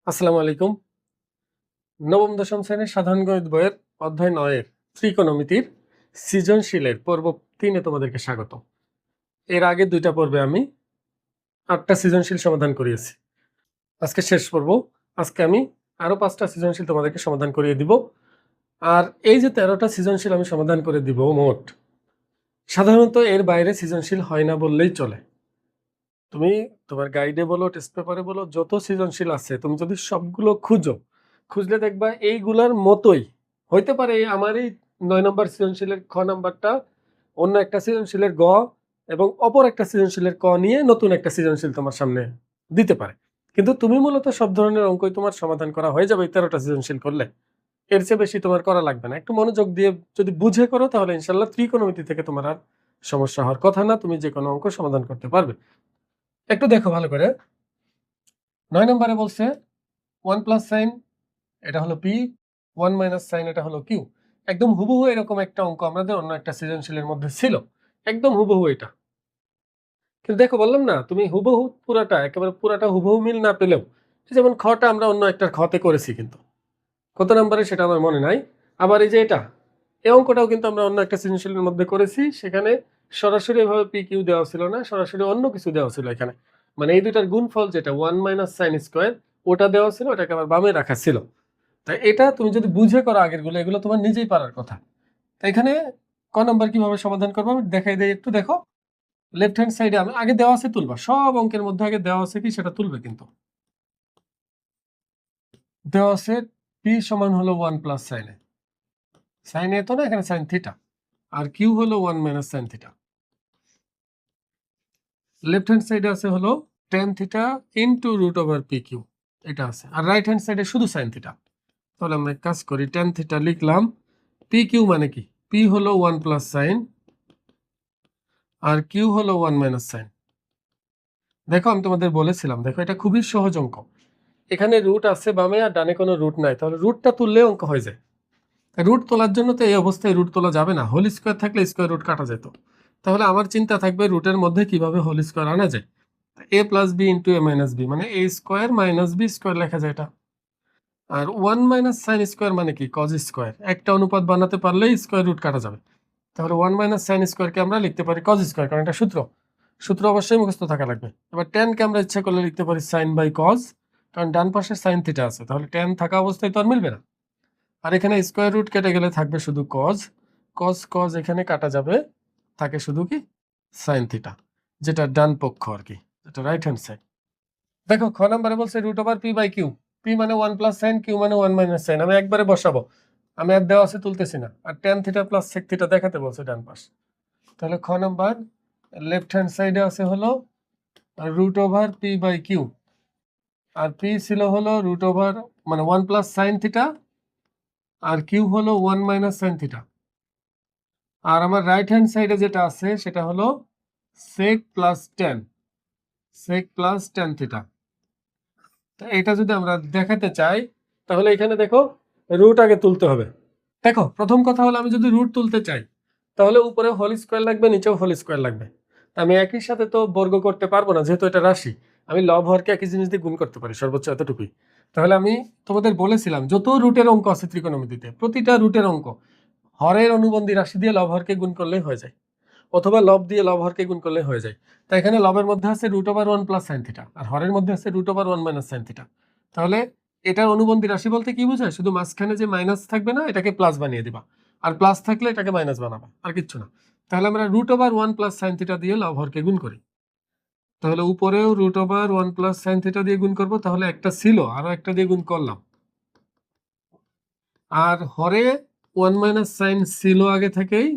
আসসালামু আলাইকুম। নবম দশম শ্রেণীর সাধারণ গণিত বইয়ের অধ্যায় ৯-এর ত্রিকোণমিতির সৃজনশীলের পর্ব ৩-এ তোমাদেরকে স্বাগত। এর আগে ২টা পর্বে আমি ৮টা সৃজনশীল সমাধান করিয়েছি। আজকে শেষ পর্ব। আজকে আমি আরো ৫টা সৃজনশীল তোমাদেরকে সমাধান করিয়ে দিব। আর এই যে ১৩টা সৃজনশীল আমি সমাধান করে দিব মোট, সাধারণত এর বাইরে সৃজনশীল হয় না বললেই চলে। তুমি তোমার গাইডে বলো, টেস্ট পেপারে বলো, যত সৃজনশীল আছে তুমি যদি সবগুলো খুঁজলে দেখবা এইগুলার মতোই হইতে পারে। আমার এই ৯ নম্বর সৃজনশীলের খ নাম্বারটা অন্য একটা সৃজনশীলের গ এবং অপর একটা সৃজনশীলের ক নিয়ে নতুন একটা সৃজনশীল তোমার সামনে দিতে পারে, কিন্তু তুমি মূলত সব ধরনের অঙ্কই তোমার সমাধান করা হয়ে যাবে ১৩টা সৃজনশীল করলে। এর চেয়ে বেশি তোমার করা লাগবে না। একটু মনোযোগ দিয়ে যদি বুঝে করো তাহলে ইনশাল্লাহ ত্রিকোণমিতি থেকে তোমার আর সমস্যা হওয়ার কথা না, তুমি যে কোনো অঙ্ক সমাধান করতে পারবে। একটু দেখো ভালো করে। ৯ নম্বরে বলছে 1 প্লাস সাইন এটা হলো পি, 1 মাইনাস সাইন এটা হলো কিউ। একদম হুবহু এরকম একটা অঙ্ক আমাদের অন্য একটা সৃজনশীলের মধ্যে ছিল, একদম হুবহু এটা। কিন্তু দেখো বললাম না, তুমি হুবহু পুরাটা একেবারে পুরাটা হুবহু মিল না পেলেও, যেমন খটা আমরা অন্য একটা খতে করেছি, কিন্তু কত নম্বরে সেটা আমার মনে নাই। আবার এই যে এটা, এই অঙ্কটাও কিন্তু আমরা অন্য একটা সৃজনশীলের মধ্যে করেছি, সেখানে সরাসরি এভাবে পি কিউ দেওয়া ছিল না, সরাসরি অন্য কিছু দেওয়া ছিল এখানে। মানে এই দুটার গুণফল যেটা 1 মাইনাস সাইন স্কোয়ার, ওটা দেওয়া ছিল, ওটাকে আবার বামে রাখা ছিল। তাই এটা তুমি যদি বুঝে করো আগের গুলো, এগুলো তোমার নিজেই পারার কথা। তাই এখানে ক নম্বর কিভাবে সমাধান করবো আমি দেখাই দিই, একটু দেখো। লেফট হ্যান্ড সাইডে আমি আগে দেওয়া আছে তুলবা, সব অঙ্কের মধ্যে আগে দেওয়া আছে কি সেটা তুলবে। কিন্তু দেওয়া আছে পি সমান হলো 1 plus sine A, sine A তো না, এখানে সাইন থিটা, আর কিউ হলো 1 minus sine theta. Left hand সাইডে আছে হলো tan theta into root over P Q, এটা আছে। আর রাইট হ্যান্ড সাইডে শুধু সাইন থিটা। তাহলে আমরা কাজ করি, tan থিটা লিখলাম, পি কিউ মানে কি, পি হলো 1 প্লাস সাইন আর কিউ হলো 1 মাইনাস সাইন। দেখো আমি তোমাদের বলেছিলাম, দেখো এটা খুবই সহজ অঙ্ক। এখানে রুট আছে বামে আর ডানে কোনো রুট নাই, তাহলে রুটটা তুললে অঙ্ক হয়ে যায়। রুট তোলার জন্য তো এই অবস্থায় রুট তোলা যাবে না, হোল স্কোয়ার থাকলে স্কোয়ার রুট কাটা যেত। তাহলে আমার চিন্তা থাকবে রুটের মধ্যে কিভাবে হোল স্কোয়ার আনা যায়। এ প্লাস বি ইন্টু এ মাইনাস বি মানে এ স্কোয়ার মাইনাস বি স্কোয়ার লেখা যায় এটা। আর 1 মাইনাস সাইন স্কোয়ার মানে কি, কজ স্কোয়ার। একটা অনুপাত বানাতে পারলেই স্কোয়ার রুট কাটা যাবে। তাহলে 1 মাইনাস সাইন স্কোয়ারকে আমরা লিখতে পারি কজ স্কোয়ার, কারণ এটা সূত্র অবশ্যই মুখস্থ থাকা লাগবে। এবার টেনকে আমরা ইচ্ছা করলে লিখতে পারি সাইন বাই কজ, কারণ ডান পাশে সাইন থিটা আছে, তাহলে টেন থাকা অবস্থায় তো আর মিলবে না। আর এখানে স্কোয়ার রুট কেটে গেলে থাকবে শুধু কজ, কজ এখানে কাটা যাবে, থাকে শুধু কি সাইন থিটা, যেটা ডান পক্ষ আর কি, যেটা রাইট হ্যান্ড সাইড। দেখো খ নম্বরে বলছে root over P by Q, P মানে 1 প্লাস সাইন, কিউ মানে 1 মাইনাস সাইন। আমি একবারে বসাবো, আমি আর দেওয়া আছে তুলতেছি না। আর tan theta plus sec theta দেখাতে বলছে ডান পাশ। তাহলে খ নম্বর লেফট হ্যান্ড সাইডে আছে হলো root over P by Q, আর পি ছিল হলো রুট ওভার মানে 1 প্লাস সাইন থিটা, আর কিউ হলো 1 মাইনাস সাইন থিটা। আর আমার রাইট হ্যান্ড সাইডে যেটা আছে সেটা হলো sec প্লাস tan থিটা। তো এটা যদি আমরা দেখাতে চাই তাহলে এখানে দেখো রুট আগে তুলতে হবে। দেখো প্রথম কথা হলো, আমি যদি রুট তুলতে চাই তাহলে উপরে হোল স্কোয়ার লাগবে, নিচেও হোল স্কোয়ার লাগবে। আমি একই সাথে তো বর্গ করতে পারবো না, যেহেতু এটা রাশি। আমি লব হরকে একই জিনিস দিয়ে গুণ করতে পারি, সর্বোচ্চ এতটুকুই। তাহলে আমি তোমাদের বলেছিলাম যত রুটের অঙ্ক আছে ত্রিকোণমিতিতে, প্রতিটা রুটের অঙ্ক হরের অনুবন্ধী রাশি দিয়ে লব হরকে গুণ করলেই হয়ে যায়, অথবা লব দিয়ে লব হরকে গুণ করলে হয়ে যায়। তাই এখানে লবের মধ্যে আছে root over 1 plus sine theta, আর হরের মধ্যে আছে root over 1 minus sine theta. তাহলে এটার অনুবন্ধী রাশি বলতে কি বোঝায়, শুধু মাঝখানে যে মাইনাস থাকবে না এটাকে প্লাস বানিয়ে দিবা, আর প্লাস থাকলে এটাকে মাইনাস বানাবা, আর কিচ্ছু না। তাহলে আমরা root over 1 plus sine theta দিয়ে লব হরকে গুণ করি। তাহলে উপরেও root over 1 plus sine theta দিয়ে গুণ করবো, তাহলে একটা ছিল আরো একটা দিয়ে গুণ করলাম। আর হরে 1 মাইনাস সাইন ছিল আগে থেকেই,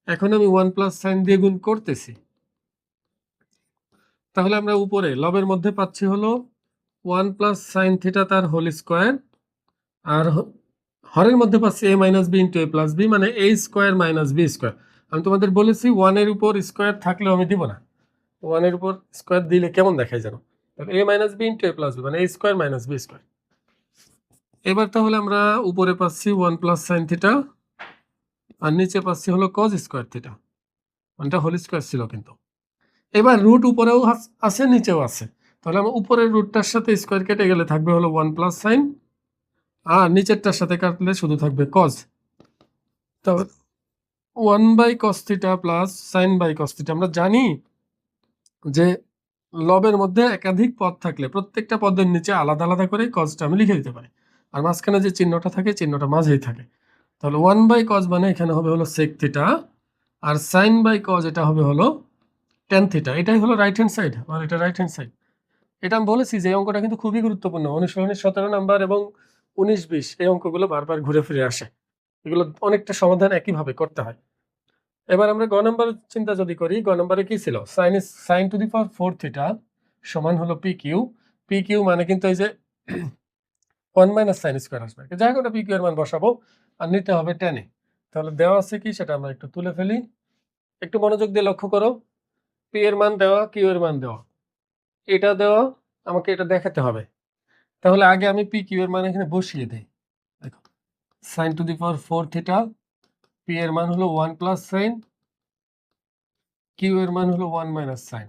এখন আমি 1 প্লাস সাইন দিয়ে গুণ করতেছি। তাহলে আমরা উপরে লবের মধ্যে পাচ্ছি হলো 1 প্লাস সাইন থিটা তার হোল স্কোয়ার, আর হরের মধ্যে পাচ্ছি a minus B into A plus B মানে a square minus B square. আমি তোমাদের বলেছি 1 এর উপর স্কোয়ার থাকলেও আমি দিব না, 1 এর উপর স্কোয়ার দিলে কেমন দেখায় জানো, তাহলে a minus B into A plus B মানে a square minus B square. এবার তাহলে আমরা উপরে পাচ্ছি 1 প্লাস সাইন থিটা, আর নিচে পাচ্ছি হলো কজ স্কোয়ার থিটা, মানে হোল স্কোয়ার ছিল কিন্তু। এবার রুট উপরেও আছে নিচেও আছে, তাহলে আমার উপরের রুটটার সাথে স্কোয়ার কেটে গেলে থাকবে হলো 1 প্লাস সাইন, আর নিচেরটার সাথে কাটলে শুধু থাকবে কজ। তাহলে 1 by cos theta plus sine by cos theta. আমরা জানি যে লবের মধ্যে একাধিক পদ থাকলে প্রত্যেকটা পদের নিচে আলাদা আলাদা করে কজটা আমি লিখে দিতে পারি, আর মাঝখানে যে চিহ্নটা থাকে চিহ্নটা মাঝেই থাকে। তাহলে 1 বাই কজ মানে এখানে হবে হলো সেক থিটা, আর সাইন বাই কজ এটা হবে হলো টেন থিটা। এটাই হলো রাইট হ্যান্ড সাইড, আর এটা রাইট হ্যান্ড সাইড। এটা আমি বলেছি যে এই অঙ্কটা কিন্তু খুবই গুরুত্বপূর্ণ। অনুশীলনের 17 নাম্বার এবং 19-20 এই অঙ্কগুলো বারবার ঘুরে ফিরে আসে, এগুলো অনেকটা সমাধান একইভাবে করতে হয়। এবার আমরা গ নম্বর চিন্তা যদি করি, গ নম্বরে কি ছিল, sine to the power 4 theta সমান হলো পি কিউ। পি কিউ মানে কিন্তু এই যে 1 মাইনাস সাইন স্কোয়ার আসবে, যাই হোক পি কিউ এর মান বসাবো আর নিতে হবে টেনে। তাহলে দেওয়া আছে কি সেটা আমরা একটু তুলে ফেলি, একটু মনোযোগ দিয়ে লক্ষ্য করো। পি এর মান দেওয়া, কিউ এর মান দেওয়া, এটা দেওয়া, আমাকে এটা দেখাতে হবে। তাহলে আগে আমি পি কিউ এর মান এখানে বসিয়ে দেই। দেখো sine to the power 4 theta, P এর মান হলো 1 প্লাস সাইন, কিউ এর মান হলো 1 মাইনাস সাইন।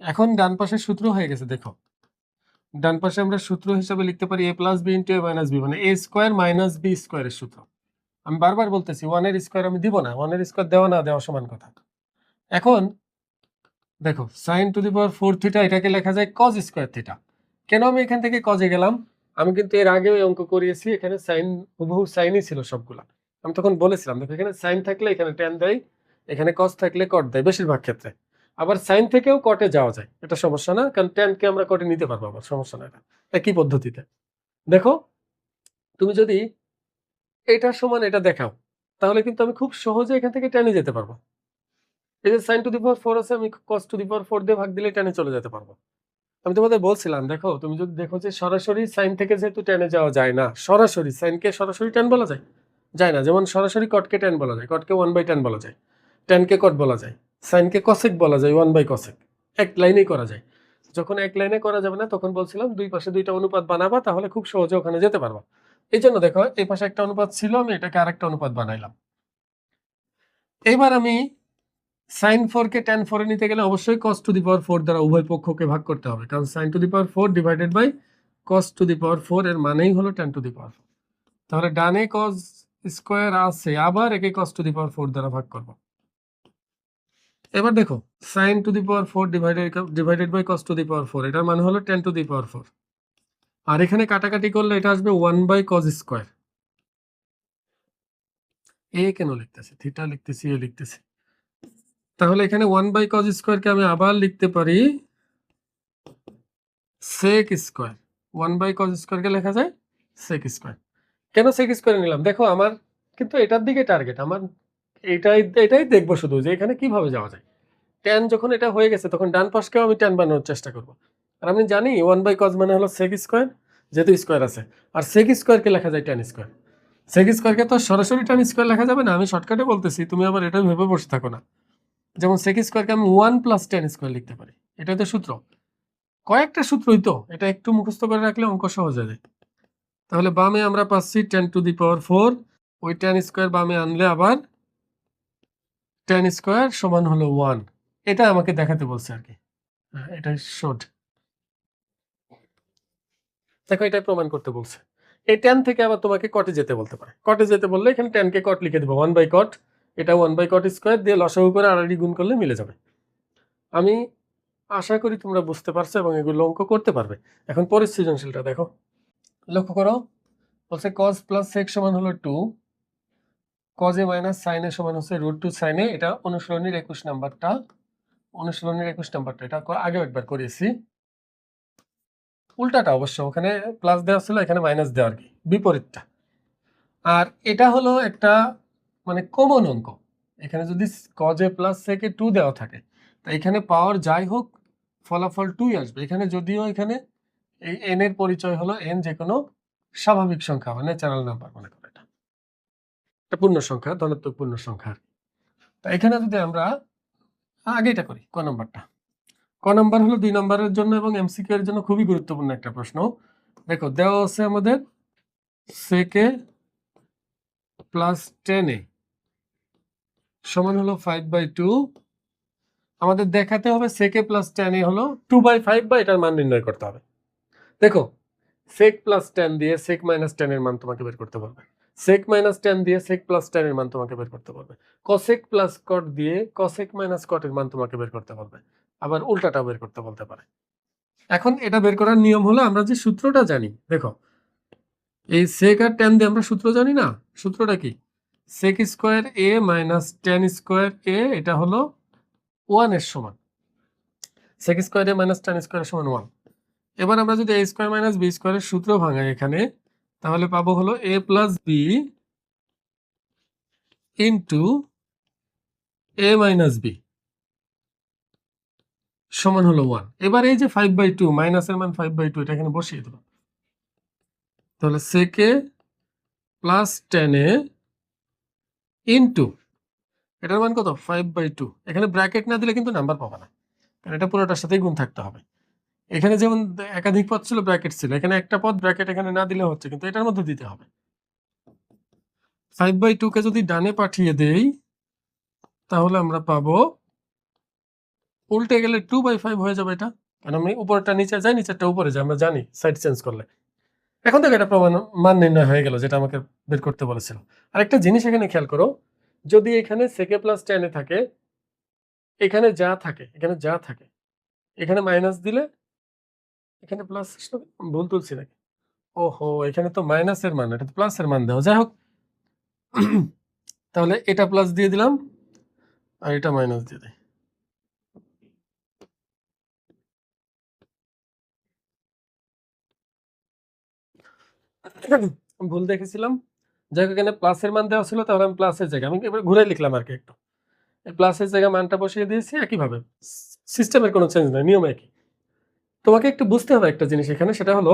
এখন ডান পাশের সূত্র হয়ে গেছে। দেখো ডান পাশে আমরা সূত্র হিসেবে লিখতে পারি এ প্লাস বি ইন্টু এ মাইনাস বি, মানে এ স্কোয়ার মাইনাস বি স্কোয়ারের সূত্র। আমি বারবার বলতেছি 1 এর স্কোয়ার আমি দিব না, 1 এর স্কোয়ার দেওয়া না দেওয়া সমান কথা। এখন দেখো sine to the power 4 theta এটাকে লেখা যায় কজ স্কোয়ার থিটা। কেন আমি এখান থেকে কজে গেলাম, আমি কিন্তু এর আগেও অঙ্ক করিয়েছি, এখানে সাইন হুবহু সাইনই ছিল সবগুলা। আমি তখন বলেছিলাম দেখো এখানে সাইন থাকলে এখানে ট্যান দেয়, এখানে কজ থাকলে কট দেয় বেশিরভাগ ক্ষেত্রে। আবার সাইন থেকেও কটে যাওয়া যায়, এটা সমস্যা না, কারণ ট্যানকে আমরা কটে নিতে পারবো, আবার সমস্যা না, এটা একই পদ্ধতিতে। দেখো তুমি যদি এটা সমান এটা দেখাও তাহলে কিন্তু আমি খুব সহজে এখান থেকে টেনে যেতে পারবো। এই যে সাইন টু দি পাওয়ার 4 আছে, আমি কস টু দি পাওয়ার 4 দিয়ে ভাগ দিলে টেনে চলে যেতে পারবো। আমি তোমাদের বলছিলাম দেখো তুমি যদি দেখো যে সরাসরি সাইন থেকে যেহেতু টেনে যাওয়া যায় না, সরাসরি সাইনকে সরাসরি টেন বলা যায় যায় না, যেমন সরাসরি কটকে টেন বলা যায়, কটকে 1/10 বলা যায়, টেনকে কট বলা যায়, সাইনকে কসেক বলা যায় 1/cosec, এক লাইনেই করা যায়। যখন এক লাইনে করা যাবে না তখন বলছিলাম দুই পাশে দুইটা অনুপাত বানাবা, তাহলে খুব সহজে ওখানে যেতে পারবা। এই জন্য দেখো এই পাশে একটা অনুপাত ছিল, আমি এটাকে আরেকটা অনুপাত বানাইলাম। এবার আমি sin 4 কে tan 4 এ নিতে গেলে অবশ্যই cos টু দি পাওয়ার 4 দ্বারা উভয় পক্ষকে ভাগ করতে হবে, কারণ sin to the power 4 divided by cos to the power 4 এর মানেই হলো tan টু দি পাওয়ার 4। তাহলে ডানে cos স্কয়ার আছে, আবার একে cos টু দি পাওয়ার 4 দ্বারা ভাগ করব। এবার দেখো sin to the power 4 divided by cos to the power 4 এটার মানে হলো tan টু দি পাওয়ার 4, আর এখানে কাটাকাটি করলে এটা আসবে 1 বাই cos স্কয়ার। এ কেন লিখতেছি, থিটা লিখতেছি, এ লিখতেছি। তাহলে এখানে 1 বাই cos স্কয়ার কে আমি আবার লিখতে পারি sec square. 1 by cos square কে লেখা যায় sec স্কয়ার। কেন sec স্কয়ার নিলাম, দেখো আমার কিন্তু এটার দিকে টার্গেট, আমার এটাই দেখবো শুধু যে এখানে কিভাবে যাওয়া যায়। tan যখন এটা হয়ে গেছে তখন ডান পাশকেও আমি tan বানানোর চেষ্টা করব। আর আমি জানি 1 বাই cos মানে হলো sec স্কয়ার, যেহেতু স্কয়ার আছে, আর sec স্কয়ার কে লেখা যায় tan স্কয়ার। sec স্কয়ার কে তো সরাসরি tan স্কয়ার লেখা যাবে না, আমি শর্টকাটে বলতেছি, তুমি আবার এটা ভেবে বসে থাকো না। যেমন sec স্কয়ার কে আমি 1 প্লাস tan স্কয়ার লিখতে পারি, এটাই তো সূত্র, কয়েকটা সূত্রই তো, এটা একটু মুখস্থ করে রাখলে অঙ্ক সহজ হয়ে যায়। তাহলে বামে আমরা পাচ্ছি tan টু দি পাওয়ার 4, ওই tan স্কয়ার বামে আনলে আবার tan স্কয়ার সমান হলো 1, এটা আমাকে দেখাতে বলছে আর কি। এটা শর্ট, দেখো এটাই প্রমাণ করতে বলছে। এই tan থেকে আবার তোমাকে কটে যেতে বলতে পারে, কটে যেতে বললে এখানে tan কে কট লিখে দেবো 1 বাই কট, এটা 1 বাই কট স্কয়ার দিয়ে লসাগু করে আড়াআড়ি গুণ করলে মিলে যাবে। আমি আশা করি তোমরা বুঝতে পারছো এবং এগুলো অঙ্ক করতে পারবে। এখন পরের সৃজনশীলটা দেখো, লক্ষ্য করো, বলছে cos প্লাস sec সমান হলো 2, cos এ মাইনাস sin এ সমান হচ্ছে √2 sin এ। এটা অনুশীলনীর 21 নাম্বারটা, এটা আগেও একবার করিয়েছি। উল্টাটা অবশ্য, ওখানে প্লাস দেওয়া ছিল, এখানে মাইনাস দেওয়া আর কি, বিপরীতটা। আর এটা হলো একটা মানে কমন অঙ্ক, এখানে যদি cos এ প্লাস sec এ 2 দেওয়া থাকে, তা এখানে পাওয়ার যাই হোক ফলাফল 2ই আসবে। এখানে যদিও এখানে এই n এর পরিচয় হলো n যে কোনো স্বাভাবিক সংখ্যা, মানে ন্যাচারাল নাম্বার মনে করো, এটা পূর্ণ সংখ্যা, ধনাত্মক পূর্ণ সংখ্যা। তা এখানে যদি আমরা আগে এটা করি, ক নম্বরটা, ক নম্বর হলো 2 নম্বরের জন্য এবং এমসিকিউ এর জন্য খুবই গুরুত্বপূর্ণ একটা প্রশ্ন। দেখো দেওয়া আছে আমাদের sec a plus tan a সমান হলো 5/2, আমাদের দেখাতে হবে sec a plus tan a হলো 2/5 বা এটার মান নির্ণয় করতে হবে। দেখো sec প্লাস tan দিয়ে sec মাইনাস tan এর মান তোমাকে বের করতে বলবে, sec মাইনাস tan দিয়ে sec প্লাস tan এর মান তোমাকে বের করতে বলবে, cosec প্লাস cot দিয়ে cosec মাইনাস cot এর মান তোমাকে বের করতে বলবে, আবার উল্টাটাও বের করতে বলতে পারে। এখন এটা বের করার নিয়ম হলো আমরা যে সূত্রটা জানি, দেখো এই sec আর tan দিয়ে আমরা সূত্র জানি না, সূত্রটা কি sec square a minus tan square a, এটা হলো 1 এর সমান, sec square a minus tan square সমান 1। এবার আমরা যদি a স্কয়ার মাইনাস b স্কয়ারের সূত্র ভাঙাই এখানে, তাহলে পাবো হলো a plus b into a minus b সমান হলো 1। এবার এই যে 5/2 মাইনাসের মান 5/2 এটা এখানে বসিয়ে দেব, তাহলে sec a plus tan a into এটার মান কত 5/2, এখানে ব্র্যাকেট না দিলে কিন্তু নাম্বার পাবে না, কারণ এটা পুরোটার সাথেই গুণ থাকতে হবে। এখানে যেমন একাধিক পদ ছিল ব্র্যাকেট ছিল, এখানে একটা পদ ব্র্যাকেট এখানে না দিলে হচ্ছে, কিন্তু এটার মধ্যে দিতে হবে। 5/2 কে যদি ডানে পাঠিয়ে দেই তাহলে আমরা পাবো, উল্টে গেলে 2/5 হয়ে যাবে এটা, কারণ আমি উপরটা নিচে যাই নিচেরটা উপরে যায়, আমরা জানি সাইড চেঞ্জ করলে। এখন দেখো এটা প্রমাণ মান নির্ণয় হয়ে গেল যেটা আমাকে বের করতে বলেছিল। আরেকটা জিনিস এখানে খেয়াল করো, যদি এখানে sec a plus tan a থাকে, এখানে যা থাকে এখানে মাইনাস দিলে এখানে প্লাস, ভুল তুলছি নাকি, ওহো এখানে তো মাইনাসের মান, এটা তো প্লাসের মান দেওয়া, যাই হোক তাহলে এটা প্লাস দিয়ে দিলাম আর এটা মাইনাস দিয়ে দিই। ভুল দেখেছিলাম, যাই হোক এখানে প্লাসের মান দেওয়া ছিল, তাহলে আমি প্লাসের জায়গায় আমি এবার ঘুরে লিখলাম আর কি, একটু প্লাসের জায়গায় মানটা বসিয়ে দিয়েছি একইভাবে, সিস্টেমের কোনো চেঞ্জ নাই, নিয়ম একই। তোমাকে একটু বুঝতে হবে একটা জিনিস এখানে, সেটা হলো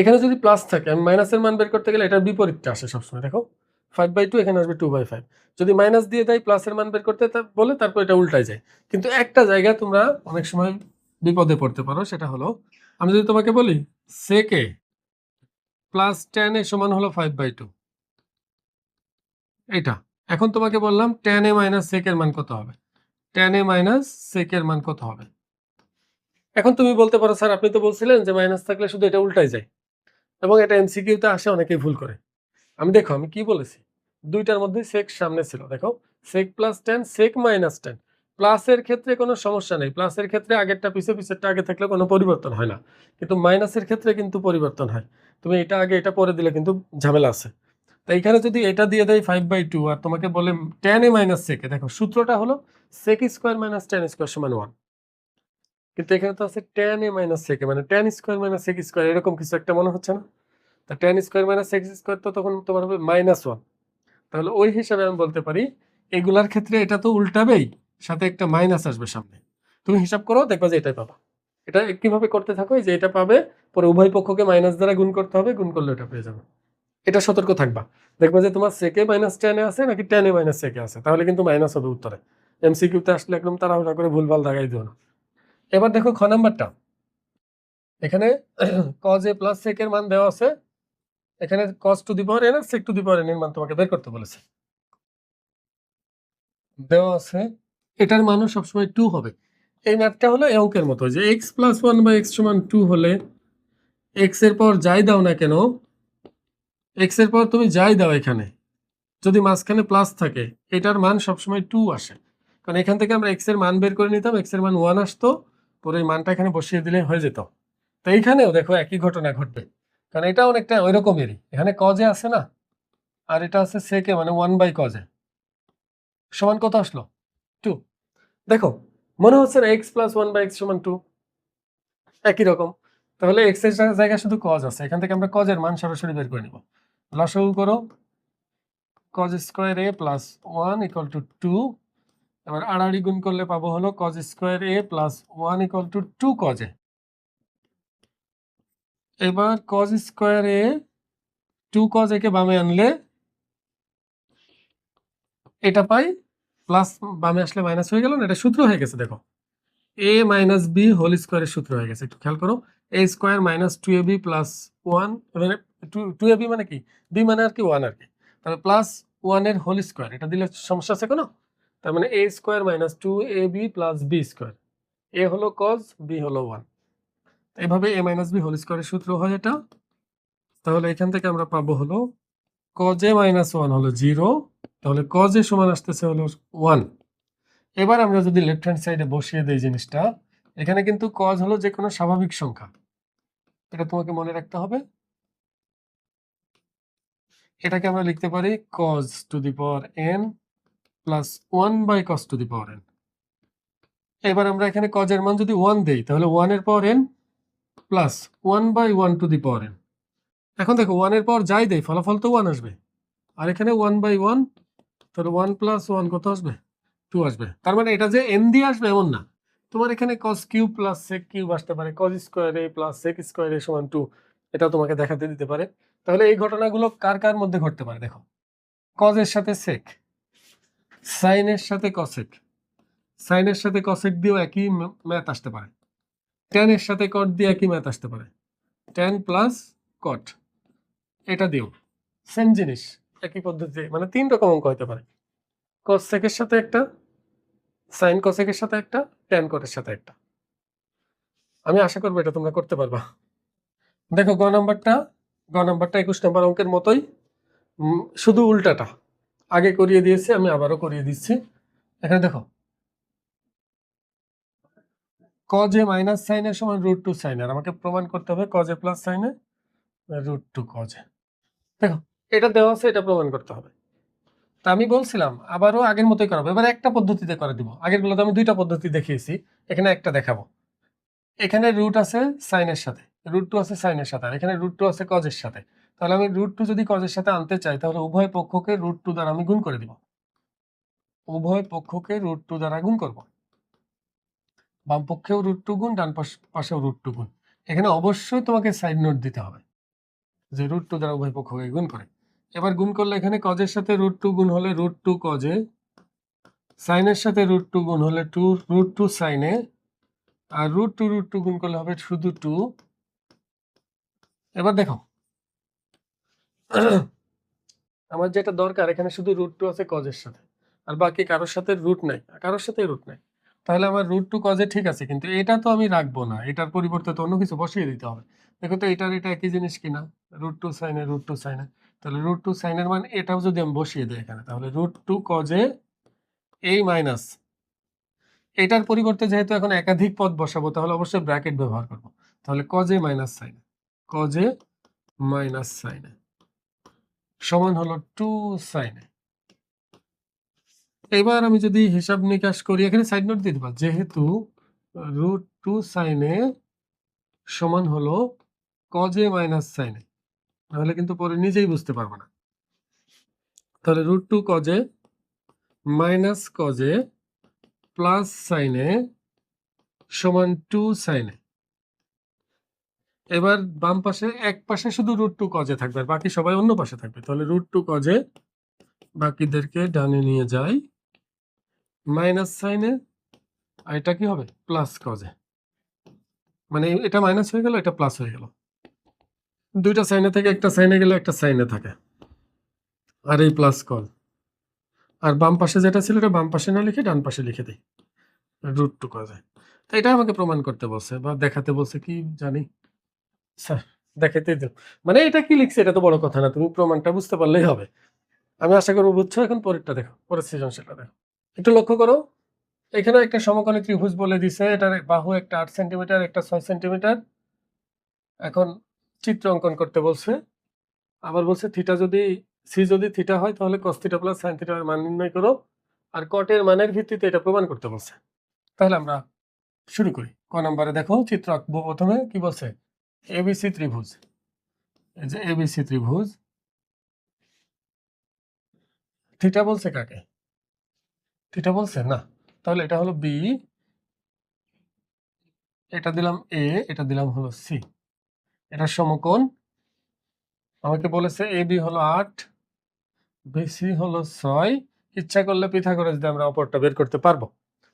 এখানে যদি প্লাস থাকে আমি মাইনাসের মান বের করতে গেলে এটার বিপরীতটা আসে সবসময়। দেখো 5/2 এখানে আসবে 2/5, যদি মাইনাস দিয়ে দেয় প্লাসের মান বের করতে বলে তারপর এটা উল্টায় যায়। কিন্তু একটা জায়গায় তোমরা অনেক সময় বিপদে পড়তে পারো, সেটা হলো আমি যদি তোমাকে বলি sec a plus tan a সমান হলো 5/2, এটা এখন তোমাকে বললাম tan a মাইনাস sec এর মান কত হবে, tan a মাইনাস sec এর মান কত হবে। এখন তুমি বলতে পারো স্যার আপনি তো বলছিলেন যে মাইনাস থাকলে শুধু এটা উল্টাই যায়, এবং এটা এমসিকিউতে আসে, অনেকেই ভুল করে। আমি কি বলেছি, দুইটার মধ্যে sec সামনে ছিল, দেখো sec plus tan sec minus tan, প্লাসের ক্ষেত্রে কোনো সমস্যা নেই, প্লাসের ক্ষেত্রে আগেরটা পিছেরটা আগে থাকলে কোনো পরিবর্তন হয় না, কিন্তু মাইনাসের ক্ষেত্রে কিন্তু পরিবর্তন হয়। তুমি এটা আগে এটা পরে দিলে কিন্তু ঝামেলা আছে। তো এইখানে যদি এটা দিয়ে দেয় 5/2 আর তোমাকে বলে tan a minus sec a, দেখো সূত্রটা হলো sec square minus tan square সমান 1, কিন্তু এখানে তো আছে tan a minus sec a, মানে tan square minus sec square, এরকম কিছু একটা মনে হচ্ছে না? তা tan square minus sec square তো তখন তোমার হবে -1, তাহলে ওই হিসাবে আমি বলতে পারি এগুলার ক্ষেত্রে এটা তো উল্টাবেই, সাথে একটা মাইনাস আসবে সামনে। তুমি হিসাব করো দেখবা যে এটাই পাবা। এটা কিভাবে করতে থাকো, এই যে এটা পাবে, পরে উভয় পক্ষকে মাইনাস দ্বারা গুণ করতে হবে, গুণ করলে এটা পেয়ে যাবে। এটা সতর্ক থাকবা, দেখবা যে তোমার sec a minus tan a আছে নাকি tan a minus sec a আছে, তাহলে কিন্তু মাইনাস হবে উত্তরে। এমসিকিউতে আসলে একদম তাড়াহুড়া করে ভুলভাল দাগাই দিও না। এবার দেখো খ নাম্বারটা, এখানে cos a প্লাস sec এর মান দেওয়া আছে, এখানে cos to the power n আর sec to the power n এর মান তোমাকে বের করতে বলেছে, দেওয়া আছে, এটার মানও সবসময় 2 হবে। এই ম্যাথটা হলো এই অঙ্কের মতো, যে x প্লাস 1 বাই x সমান 2 হলে x এর পর যাই দাও না কেন, x এর পর তুমি যাই দাও এখানে, যদি মাঝখানে প্লাস থাকে এটার মান সবসময় 2 আসে, কারণ এখান থেকে আমরা x এর মান বের করে নিতাম, x এর মান 1 আসতো, পরে এই মানটা এখানে বসিয়ে দিলে হয়ে যেত। তো এইখানেও দেখো একই ঘটনা ঘটবে, কারণ এটা অনেকটা ওই রকমেরই, এখানে cos a আছে না, আর এটা আছে sec a, মানে 1 বাই cos a সমান কত আসলো 2। দেখো মনে হচ্ছে না x প্লাস 1 বাই x সমান 2, একই রকম। তাহলে x এর জায়গায় শুধু cos আছে, এখান থেকে আমরা cos এর মান সরাসরি বের করে নিব। লসাগু করো, cos square a plus 1 equal to 2, এবার আড়াআড়ি গুণ করলে পাবো হলো cos square a plus 1 equal to 2 cos a। এবার cos square a 2 cos a কে বামে আনলে এটা পাই, প্লাস বামে আসলে মাইনাস হয়ে গেল না, এটা সূত্র হয়ে গেছে। দেখো a মাইনাস b হোল স্কয়ারের সূত্র হয়ে গেছে, একটু খেয়াল করো, a square minus 2ab plus 1, মানে 2ab মানে কি, b মানে আর কি 1 আর কি, তাহলে প্লাস 1 এর হোল স্কয়ার, এটা দিলে সমস্যা আছে কোনো? তার মানে a square minus 2ab plus B square. A হলো কজ, বি হলো 1। এইভাবে a মাইনাস বি হোল স্কোয়ারের সূত্র হয় এটা। তাহলে এখান থেকে আমরা পাবো হলো কজ এ মাইনাস 1 হলো 0, তাহলে কজ এ সমান আসতেছে হলো 1। এবার আমরা যদি লেফট হ্যান্ড সাইডে বসিয়ে দেই জিনিসটা, এখানে কিন্তু কজ হলো যে কোনো স্বাভাবিক সংখ্যা, এটা তোমাকে মনে রাখতে হবে। এটাকে আমরা লিখতে পারি cos to the power n plus 1 cos to the power n। এবার আমরা এখানে cos এর মান যদি 1 দেই তাহলে 1 এর পাওয়ার n plus 1 two the power n। এখন দেখো 1 এর পাওয়ার যাই দেই ফলাফল তো 1 আসবে, আর এখানে 1/1, তাহলে 1 প্লাস 1 কত আসবে? 2 আসবে। তার মানে এটা যে n দিয়ে আসবে এমন না, তোমার এখানে cos cube plus sec cube আসতে পারে, cos square a plus sec square a সমান 2, এটা তোমাকে দেখাতে দিতে পারে। তাহলে এই ঘটনাগুলো কার কার মধ্যে ঘটতে পারে দেখো, cos এর সাথে sec, sin এর সাথে cosec, sin এর সাথে cosec দিয়েও একই ম্যাথ আসতে পারে, tan এর সাথে cot দিয়ে একই ম্যাথ আসতে পারে, tan প্লাস cot, এটা দিও সেম জিনিস একই পদ্ধতিতে, মানে 3 রকম অঙ্ক হতে পারে, cos sec এর সাথে একটা, sin cosec এর সাথে একটা, tan cot এর সাথে একটা। আমি আশা করবো এটা তোমরা করতে পারবা। দেখো গ নাম্বারটা 21 নম্বর অঙ্কের মতোই, শুধু উল্টাটা আগে করিয়ে দিয়েছি, আমি আবারও করিয়ে দিচ্ছি। এখানে দেখো cos a minus sin a সমান √2 sin a, আমাকে প্রমাণ করতে হবে cos a plus sin a √2 cos a। দেখো এটা দেওয়া আছে, এটা প্রমাণ করতে হবে। তা আমি বলছিলাম আবারও আগের মতোই করাবো, এবার একটা পদ্ধতিতে করে দিব। আগের গুলো তো আমি 2টা পদ্ধতি দেখিয়েছি, এখানে একটা দেখাবো। এখানে রুট আছে সাইনের সাথে, √2 আছে সাইনের সাথে, আর এখানে √2 আছে cos এর সাথে। তাহলে আমি √2 যদি cos এর সাথে আনতে চাই তাহলে উভয় পক্ষকে √2 দ্বারা আমি গুণ করে দিব, উভয় পক্ষকে √2 দ্বারা গুণ করব। বাম পক্ষেও √2 গুণ, ডান পাশেও √2 গুণ। এখানে অবশ্যই তোমাকে সাইড নোট দিতে হবে যে √2 দ্বারা উভয় পক্ষকে গুণ করে। এবার গুণ করলে এখানে cos এর সাথে √2 গুণ হলে √2 cos a, সাইনের সাথে √2 গুণ হলে √2 sin a, আর √2 গুণ করলে হবে শুধু 2। এবার দেখো আমার যেটা দরকার, এখানে শুধু √2 আছে cos এর সাথে, আর বাকি কারোর সাথে রুট নাই, কারোর সাথে রুট নাই। তাহলে আমার √2 cos a ঠিক আছে, কিন্তু এটা তো আমি রাখবো না, এটার পরিবর্তে তো অন্য কিছু বসিয়ে দিতে হবে। দেখো তো এটার এটা একই জিনিস কিনা, √2 sin a √2 sin a। তাহলে √2 sin এর মান এটাও যদি আমি বসিয়ে দিই এখানে, তাহলে √2 cos a এই মাইনাস, এটার পরিবর্তে যেহেতু এখন একাধিক পদ বসাবো তাহলে অবশ্যই ব্র্যাকেট ব্যবহার করব। তাহলে cos a minus sin a, cos a minus sin a সমান হলো 2 sin a। এবার আমি যদি হিসাব নিকাশ করি, এখানে সাইড নোট দিয়ে দেবা, যেহেতু √2 sin a সমান হলো cos a minus sin a, তাহলে কিন্তু পরে নিজেই বুঝতে পারবো না। তাহলে √2 cos a minus cos a plus sin a সমান 2 sin a। এবার বাম পাশে এক পাশে শুধু √2 cos a থাকবে, আর বাকি সবাই অন্য পাশে থাকবে। তাহলে √2 cos a বাকিদেরকে ডানে নিয়ে যাই, মাইনাস sin a, আর এটা কি হবে প্লাস cos a, মানে এটা মাইনাস হয়ে গেল, এটা প্লাস হয়ে গেল। দুইটা সাইনে থেকে একটা সাইনে গেলে একটা সাইনে থাকে, আর এই প্লাস কল, আর বাম পাশে যেটা ছিল এটা বাম পাশে না লিখে ডান পাশে লিখে দিই, √2 cos a। তো এটা আমাকে প্রমাণ করতে বলছে বা দেখাতে বলছে, কি জানি স্যার দেখাতে দিন, মানে এটা কি লিখছে এটা তো বড় কথা না, তুমি প্রমাণটা বুঝতে পারলেই হবে। আমি আশা করবো বুঝছো। এখন পরেরটা দেখো, পরের সৃজনশীলটা দেখো, একটু লক্ষ্য করো। এখানে একটা সমকোণী ত্রিভুজ বলে দিছে, এটার বাহু একটা 8 সেন্টিমিটার, একটা 6 সেন্টিমিটার। এখন চিত্র অঙ্কন করতে বলছে, আবার বলছে থিটা যদি সি যদি থিটা হয় তাহলে cos থিটা প্লাস sin থিটার মান নির্ণয় করো, আর কটের মানের ভিত্তিতে এটা প্রমাণ করতে বলছে। তাহলে আমরা শুরু করি। ক নম্বরে দেখো চিত্র আঁকবো। প্রথমে কি বলছে, এবিসি ত্রিভুজ, এই যে এবিসি ত্রিভুজ, থিটা বলছে কাকে, থিটা বলছে না, তাহলে এটা হলো বি, এটা দিলাম এ, এটা দিলাম হলো সি, এটা সমকোণ। আমাকে বলেছে এ বি হলো 8, বিসি হলো 6, ইচ্ছা করলে পিথাগোরাস দিয়ে আমরা অপরটা বের করতে পারবো।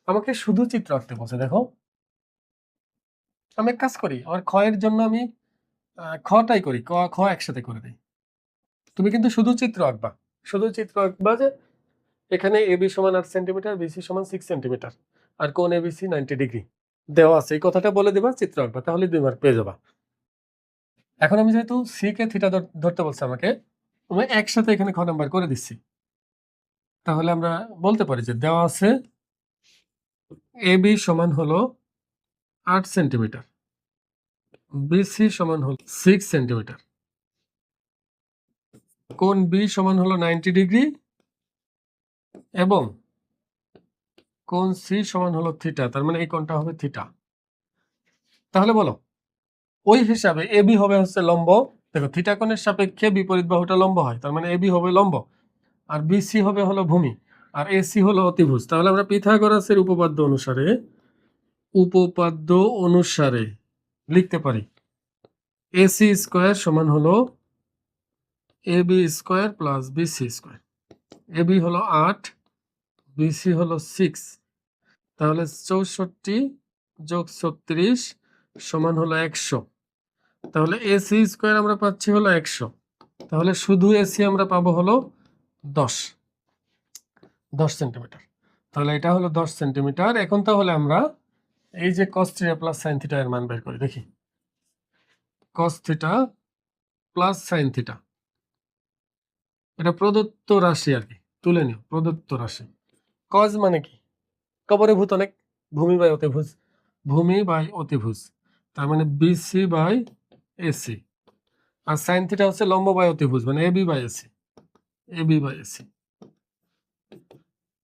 আমাকে শুধু চিত্র আঁকতে বলছে। দেখো আমি এক কাজ করি, আমার ক্ষয়ের জন্য আমি খটাই করি, খ একসাথে করে দিই। তুমি কিন্তু শুধু চিত্র আঁকবা, শুধু চিত্র আঁকবা যে এখানে এবি সমান 8 সেন্টিমিটার, বিসি সমান 6 সেন্টিমিটার, আর কোণ এবিসি 90 ডিগ্রি দেওয়া আছে। এই কথাটা বলে দিবা, চিত্র আঁকবা, তাহলে 2 মার্ক পেয়ে যাবা। এখন আমি যেহেতু সি কে থিটা ধরতে বলছে আমাকে, আমি একসাথে এখানে খ নাম্বার করে দিচ্ছি। তাহলে আমরা বলতে পারি যে দেওয়া আছে এবি সমান হলো 8 সেন্টিমিটার, বিসি সমান হলো 6 সেন্টিমিটার, কোণ বি সমান হলো 90 ডিগ্রি এবং কোণ সি সমান হলো থিটা, তার মানে এই কোণটা হবে থিটা। তাহলে বলো ওই হিসাবে এবি হবে হচ্ছে লম্ব। দেখো থিটা কোণের সাপেক্ষে বিপরীত বাহুটা লম্ব হয়, তার মানে এবি হবে লম্ব, আর বিসি হবে হলো ভূমি, আর এসি হলো অতিভুজ। তাহলে আমরা পিথাগোরাসের উপপাদ্য অনুসারে লিখতে পারি এসি স্কয়ার সমান হলো AB square plus BC square. AB হলো 8, বিসি হলো 6, তাহলে 64 যোগ 36 সমান হলো 100। তাহলে এসি স্কয়ার আমরা পাচ্ছি হলো 100, তাহলে শুধু এসি আমরা পাবো হলো 10 সেন্টিমিটার। তাহলে এটা হলো 10 সেন্টিমিটার। এখন তাহলে আমরা এই যে cos theta plus sin theta এর মান বের করি। দেখি cos theta plus sin theta, এটা প্রদত্ত রাশি আর কি, তুলে নিও প্রদত্ত রাশি। cos মানে কি? কবরে ভূত অনেক, ভূমি বাই অতিভুজ, ভূমি বাই অতিভুজ, তার মানে বিসি বাই এসি। আর sin থিটা হচ্ছে লম্ব বাই অতিভুজ, মানে AB by AC, AB by AC.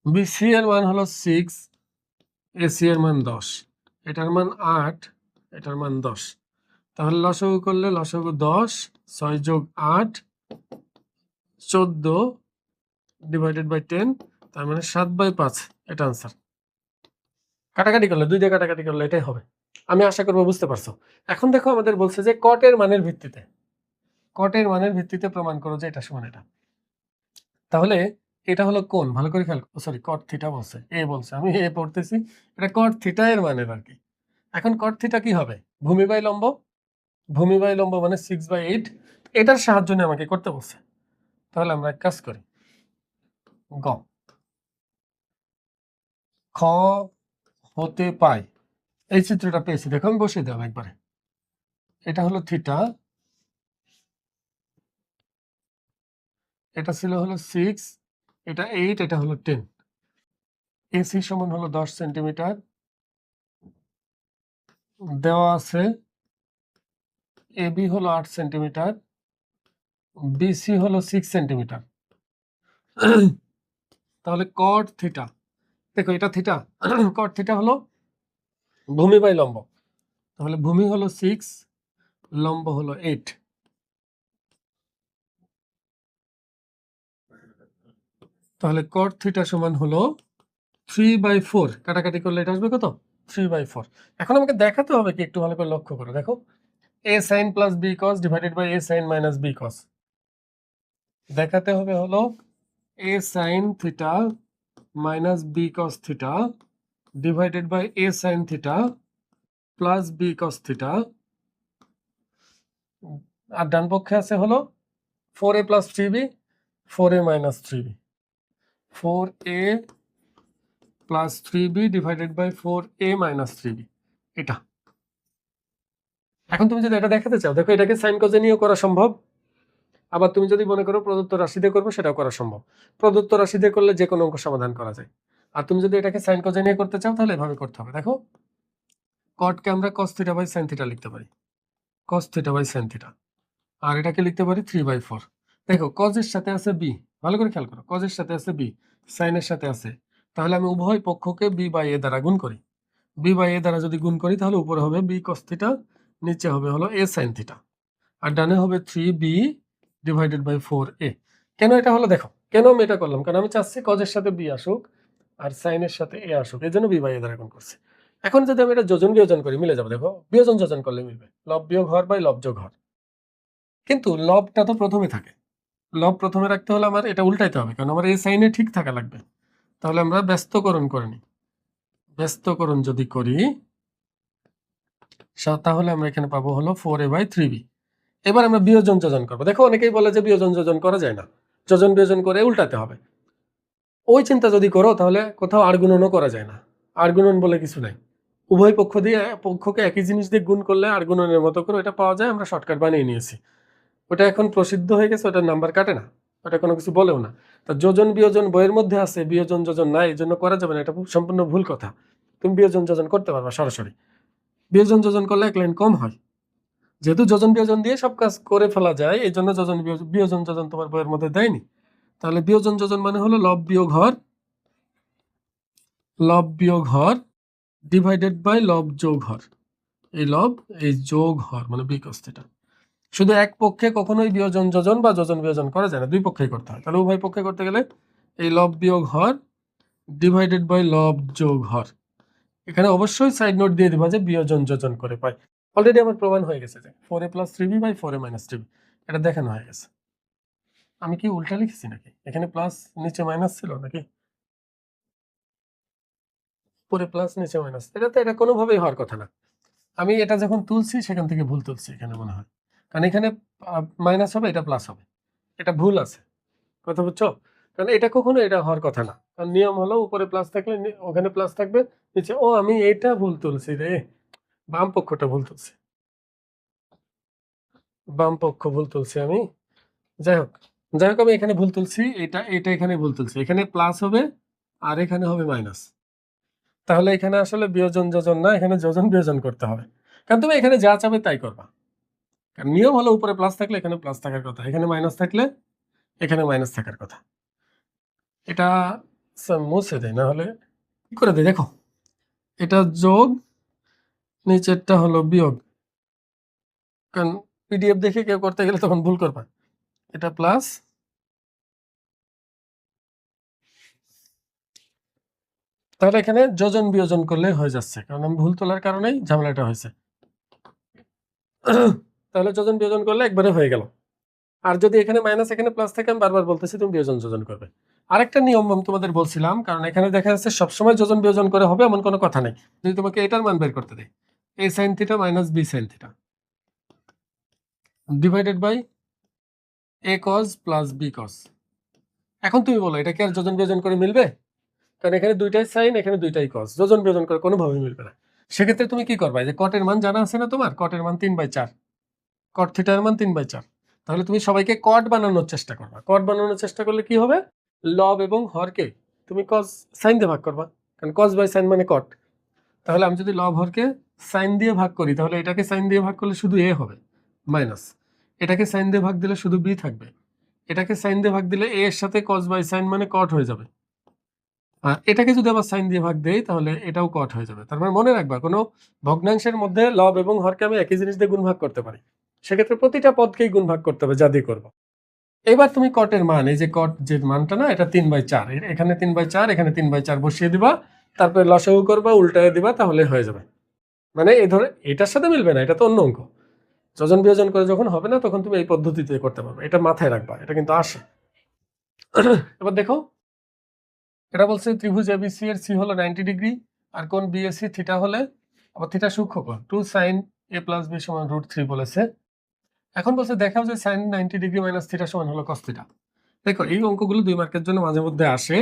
BC এর মান হলো 6, এসি এর মান 10, এটার মান 8, এটার মান 10। তাহলে লসাগু করলে লসাগু 10, 6 যোগ 8 14 ডিভাইডেড বাই 10, তার মানে 7/5, এটা আনসার। কাটাকাটি করলে 2 দিয়ে কাটাকাটি করলে এটাই হবে। আমি আশা করবো বুঝতে পারছো। এখন দেখো আমাদের বলছে যে কটের মানের ভিত্তিতে প্রমাণ করো যে এটা সমান এটা। তাহলে এটা হলো কোণ, ভালো করে খেয়াল, সরি কট থিটা বলছে, এ বলছে, আমি এ পড়তেছি, এটা কট থিটা এর মানের আর কি। এখন কট থিটা কি হবে? ভূমি বাই লম্ব, ভূমি বাই লম্ব মানে 6/8, এটার সাহায্য নিয়ে আমাকে করতে বলছে। তাহলে আমরা এক কাজ করি, গ খ হতে পাই, এই চিত্রটা পেয়েছি, দেখো আমি বসিয়ে দেব একবারে। এটা হলো থিটা, এটা ছিল হলো 6, এটা 8, এটা হলো 10। এসি সমান হলো 10 সেন্টিমিটার, দেওয়া আছে এবি হলো 8 সেন্টিমিটার, বিসি হলো 6 সেন্টিমিটার। তাহলে কট থিটা, দেখো এটা থিটা, কট থিটা হলো ভূমি বাই লম্ব, তাহলে ভূমি হলো 6, লম্ব হলো 8। তাহলে কট থিটা সমান হলো 3/4, কাটাকাটি করলে এটা আসবে কত? 3/4। এখন আমাকে দেখাতে হবে কি, একটু ভালো করে লক্ষ্য করো, দেখো a sin plus b cos divided by a sin minus b cos। দেখাতে হবে হলো a sin theta minus b cos theta divided by a sin theta plus b cos theta, আর ডান পক্ষে আছে হলো 4a plus 3b, 4a minus 3b, 4a plus 3b divided by 4a minus 3b, এটা। এখন তুমি যদি এটা দেখাতে চাও, দেখো এটাকে সাইন কজে নিয়েও করা সম্ভব, আবার তুমি যদি মনে করো প্রদত্ত রাশি দিয়ে করবো, সেটাও করা সম্ভব। প্রদত্ত রাশি দিয়ে করলে যে কোনো অঙ্ক সমাধান করা যায়। আর তুমি যদি এটাকে সাইন কজে নিয়ে করতে চাও, তাহলে এভাবে করতে হবে। দেখো কটকে আমরা cos theta by sin theta লিখতে পারি, cos theta by sin theta, আর এটাকে লিখতে পারি 3/4। দেখো cos এর সাথে আছে b, ভালো করে খেয়াল করো, cos এর সাথে আছে b, sin এর সাথে আছে, তাহলে আমি উভয় পক্ষকে b বাই a দ্বারা গুণ করি। b বাই a দ্বারা যদি গুণ করি, তাহলে উপরে হবে b cos থিটা, নিচে হবে হলো a sin থিটা, আর ডানে হবে 3b ডিভাইডেড বাই 4a। কেন এটা হলো, দেখো কেন আমি এটা করলাম, কারণ আমি চাচ্ছি cos এর সাথে b আসুক আর sin এর সাথে a আসুক, এই জন্য b বাই a দ্বারা গুণ করছি। এখন যদি আমি এটা যোজন বিয়োজন করি, মিলে যাবে, দেখো বিয়োজন যোজন করলে মিলবে, লব বিয়োগ হর বাই লব যোগ হর। কিন্তু লবটা তো প্রথমে থাকে, লব প্রথমে রাখতে হলে আমার এটা উল্টাইতে হবে, কারণ আমার এই সাইনে ঠিক থাকা লাগবে। তাহলে আমরা ব্যস্তকরণ করে নিই, ব্যস্তকরণ যদি করি, তাহলে আমরা এখানে পাবো হলো 4a বাই 3b। এবার আমরা বিয়োজন যোজন করবো। দেখো অনেকেই বলে যে বিয়োজন যোজন করা যায় না, যোজন বিয়োজন করে উল্টাতে হবে। ওই চিন্তা যদি করো তাহলে কোথাও আর গুণনও করা যায় না, আর গুণন বলে কিছু নাই। উভয় পক্ষকে একই জিনিস দিয়ে গুণ করলে আর গুণনের মতো করে এটা পাওয়া যায়, আমরা শর্টকাট বানিয়ে নিয়েছি। ওটা এখন প্রসিদ্ধ হয়ে গেছে, ওটার নাম্বার কাটে না, ওটা কোনো কিছু বলেও না। তা যোজন বিয়োজন বইয়ের মধ্যে আছে, বিয়োজন যোজন নাই, এই জন্য করা যাবে না, এটা সম্পূর্ণ ভুল কথা। তুমি বিয়োজন যোজন করতে পারবা সরাসরি, বিয়োজন যোজন করলে এক লাইন কম হয়। যেহেতু যোজন বিয়োজন দিয়ে সব কাজ করে ফেলা যায়, এই জন্য বিয়োজন যোজন তোমার বইয়ের মধ্যে দেয়নি। তাহলে বিয়োজন যোজন মানে হলো লব বিয়োগ হর ডিভাইডেড বাই লব যোগ হর। এই লব এই যোগ হর মানে বি কস থিটা। শুধু এক পক্ষে কখনোই বিয়োজন যোজন বা যোজন বিয়োজন করা যায় না, দুই পক্ষেই করতে হয়। তাহলে উভয় পক্ষে করতে গেলে এই লব বিয়োগ হর ডিভাইডেড বাই লব যোগ হর। এখানে অবশ্যই সাইড নোট দিয়ে দিবা যে বিয়োজন যোজন করে পাই। অলরেডি আমার প্রমাণ হয়ে গেছে যে 4a + 3b by 4a - 3b, এটা দেখানো হয়ে গেছে। আমি কি উল্টা লিখেছি নাকি? এখানে প্লাস নিচে মাইনাস ছিল নাকি? উপরে প্লাস নিচে মাইনাস, এটা কোনোভাবেই হওয়ার কথা না। আমি এটা যখন তুলছি সেখান থেকে ভুল তুলছি এখানে মনে হয়, কারণ এখানে মাইনাস হবে, এটা প্লাস হবে, এটা ভুল আছে। কথা বুঝছো? কারণ এটা কখনো এটা হওয়ার কথা না, কারণ নিয়ম হলো উপরে প্লাস থাকলে ওখানে প্লাস থাকবে নিচে। ও আমি এটা ভুল তুলছি রে, বাম পক্ষটা ভুল তুলছি, বাম পক্ষ ভুল তুলছি আমি। যাই হোক আমি এখানে ভুল তুলছি, এটা এখানে ভুল তুলছি, এখানে প্লাস হবে আর এখানে হবে মাইনাস। তাহলে এখানে আসলে বিয়োজন যোজন না, এখানে যোজন বিয়োজন করতে হবে। কারণ তুমি এখানে যা চাবে তাই করবা, কারণ নিয়ম হলো উপরে প্লাস থাকলে এখানে প্লাস থাকার কথা, এখানে মাইনাস থাকলে এখানে মাইনাস থাকার কথা। এটা মুছে দেয়, না হলে কি করে দেয় দেখো, এটা যোগ, নিচেরটা হলো বিয়োগ, কারণ পিডিএফ দেখে কেউ করতে গেলে তখন ভুল করবা। এটা প্লাস, তাহলে এখানে যোজন বিয়োজন করলে হয়ে যাচ্ছে, কারণ আমি ভুল তোলার কারণেই ঝামেলাটা হয়েছে। তাহলে যোজন বিয়োজন করলে একবারে হয়ে গেল। আর যদি এখানে মাইনাস এখানে প্লাস থাকে, আমি বারবার বলতেছি তুমি বিয়োজন যোজন করবে। আরেকটা নিয়ম আমি তোমাদের বলছিলাম, কারণ এখানে দেখা যাচ্ছে সবসময় যোজন বিয়োজন করে হবে এমন কোনো কথা নেই। যদি তোমাকে এটার মান বের করতে দেয়, a sin theta minus b sin theta divided by a cos প্লাস b cos। এখন তুমি বলো এটা কি আর যোজন বিয়োজন করে মিলবে? কারণ এখানে দুইটাই সাইন, এখানে দুইটাই কস, যোজন বিয়োজন করে কোনোভাবেই মিলবে না। সেক্ষেত্রে তুমি কি করবা, যে কটের মান জানা আছে না তোমার, কটের মান 3/4, কট থিটার মান 3/4। তাহলে তুমি সবাইকে কট বানানোর চেষ্টা করবা। কট বানানোর চেষ্টা করলে কি হবে, লব এবং হরকে তুমি কস সাইন দিয়ে ভাগ করবা, কারণ কস বাই সাইন মানে কট। তাহলে আমি যদি লব হরকে সাইন দিয়ে ভাগ করি, তাহলে এটাকে সাইন দিয়ে ভাগ করলে শুধু এ হবে মাইনাস, এটাকে সাইন দিয়ে ভাগ দিলে শুধু বি থাকবে, এটাকে সাইন দিয়ে ভাগ দিলে এ এর সাথে কস বাই সাইন মানে কট হয়ে যাবে। আর এটাকে যদি আবার সাইন দিয়ে ভাগ দেই তাহলে এটাও কট হয়ে যাবে। তার মানে মনে রাখবা, কোনো ভগ্নাংশের মধ্যে লব এবং হরকে আমি একই জিনিস দিয়ে গুণ ভাগ করতে পারি, সেক্ষেত্রে প্রতিটা পদকেই গুণ ভাগ করতে হবে যা দিয়ে করবো। এবার তুমি কটের মান, এই যে কট যে মানটা না, এটা 3/4, এখানে 3/4, এখানে 3/4 বসিয়ে দিবা, তারপরে লসাগু করবা, উল্টায় দিবা, তাহলে হয়ে যাবে। মানে এই ধরে এটার সাথে মিলবে না, এটা তো অন্য অঙ্ক। যোজন বিয়োজন করে যখন হবে না তখন তুমি এই পদ্ধতিতে করতে পারবে, এটা মাথায় রাখবা, এটা কিন্তু আসে। এবার দেখো, এটা বলছে ত্রিভুজ এবিসি এর সি হলো 90 ডিগ্রি, আর কোণ বিএসি থিটা হলে, আবার থিটা সূক্ষ্মকোণ 2 sin a + b = √3 বলেছে। এখন বলছে দেখাও যে sin 90 ডিগ্রি মাইনাস থিটা সমান হলো cos থিটা। দেখো এই অঙ্কগুলো 2 মার্কের জন্য মাঝে মধ্যে আসে।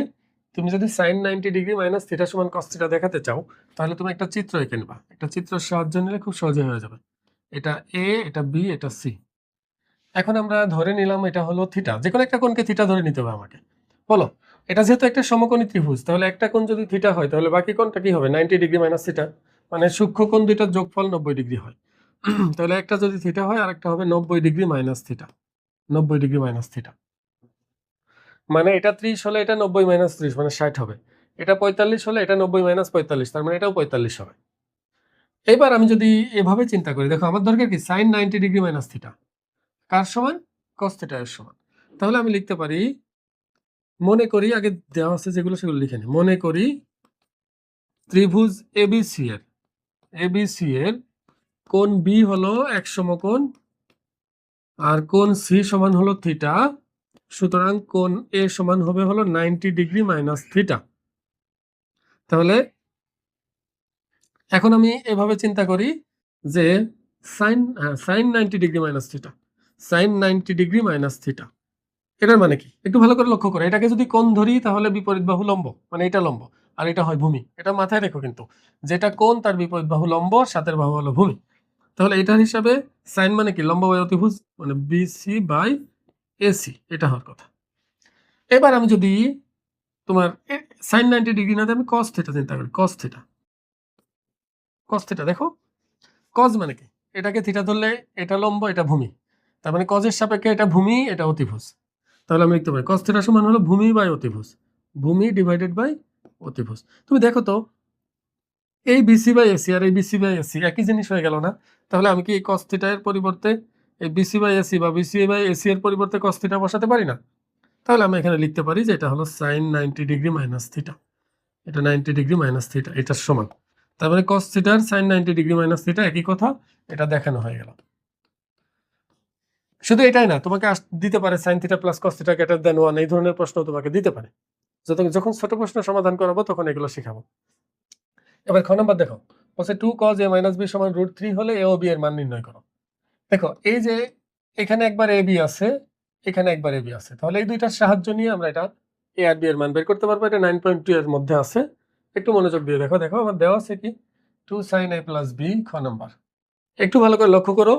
তুমি যদি sin 90 ডিগ্রি মাইনাস থিটা সমান cos থিটা দেখাতে চাও, তাহলে তুমি একটা চিত্র এঁকে নিবা, একটা চিত্রের সাহায্য নিলে খুব সহজে হয়ে যাবে। এটা a, এটা b, এটা c। এখন আমরা ধরে নিলাম এটা হলো থিটা, যে কোনো একটা কোণকে থিটা ধরে নিতে হবে আমাকে। বলো, এটা যেহেতু একটা সমকোণী ত্রিভুজ, তাহলে একটা কোণ যদি থিটা হয় তাহলে বাকি কোণটা কি হবে, 90 ডিগ্রি মাইনাস থিটা, মানে সূক্ষ্ম কোণ দুইটার যোগফল 90 ডিগ্রি হয়। তাহলে একটা যদি থিটা হয় আর একটা হবে 90 degree minus theta, 90 degree minus theta. মানে এটা 30 হলে এটা 90 মাইনাস 30 মানে 60 হবে, এটা 45 হলে এটা 90 মাইনাস 45, তার মানে এটাও 45 হবে। এবার আমি যদি এভাবে চিন্তা করি, দেখো আমার দরকার কি sin 90 ডিগ্রি মাইনাস থিটা, কার সমান, cos থিটা এর সমান। তাহলে আমি লিখতে পারি, মনে করি, আগে দেওয়া আছে যেগুলো সেগুলো লিখে নিই। মনে করি ত্রিভুজ এবিসি এর কোণ বি হলো এক সমকোণ আর কোণ সি সমান হলো থিটা, সুতরাং কোণ এ সমান হবে হলো 90 ডিগ্রি মাইনাস থিটা। তাহলে এখন আমি এভাবে চিন্তা করি যে sin 90 degree minus theta, sin 90 degree minus theta, এটার মানে কি একটু ভালো করে লক্ষ্য করো, এটাকে যদি কোণ ধরি তাহলে বিপরীত বাহু লম্ব, মানে এটা লম্ব আর এটা হয় ভূমি, এটা মাথায় রেখো কিন্তু, যেটা কোণ তার বিপরীত বাহু লম্ব, সাতের বাহু হলো ভূমি। তাহলে এটার হিসাবে সাইন মানে কি লম্ব বাই অতিভুজ, মানে বিসি বাই এসি, এটা হওয়ার কথা। এবার আমি যদি তোমার সাইন 90 ডিগ্রি না দিয়ে আমি কস থিটা চিন্তা করি, কস থিটা, কস থিটা দেখো, কজ মানে কি এটাকে থিটা ধরলে এটা লম্ব এটা ভূমি, তার মানে কজের সাপেক্ষে এটা ভূমি এটা অতিভুজ। তাহলে আমি লিখতে পারি কস থিটা সমান হলো ভূমি বাই অতিভুজ, ভূমি ডিভাইডেড বাই অতিভুজ। তুমি দেখো তো এই বিসি বাই এসি আর এই বিসি বাই এসি একই জিনিস হয়ে গেল না? তাহলে আমি কি এই কস থিটা এর পরিবর্তে এই বিসি বাই এসি বা বিসি বাই এসি এর পরিবর্তে কস থিটা বসাতে পারি না? তাহলে আমি এখানে লিখতে পারি যে এটা হলো সাইন 90 ডিগ্রি মাইনাস থিটা, এটা 90 ডিগ্রি মাইনাস থিটা, এটার সমান। তার মানে কস থিটার সাইন 90 ডিগ্রি মাইনাস থিটা একই কথা, এটা দেখানো হয়ে গেল। শুধু এটাই না, তোমাকে দিতে পারে sine theta plus cos theta greater than 1, এই ধরনের প্রশ্ন তোমাকে দিতে পারে। যখন ছোট প্রশ্ন সমাধান করাবো তখন এগুলো শেখাবো। এবার খ নাম্বার দেখো, বলছে 2 cos a minus b সমান √3 হলে a ও b এর মান নির্ণয় করো। দেখো এই যে এখানে একবার a b আছে, এখানে একবার a b আছে, তাহলে এই দুইটার সাহায্য নিয়ে আমরা এটা a আর b এর মান বের করতে পারবো। এটা 9.2 এর মধ্যে আছে, একটু মনোযোগ দিয়ে দেখো। দেখো আমার দেওয়া আছে কি 2 sin a plus b, খ নাম্বার। একটু ভালো করে লক্ষ্য করো,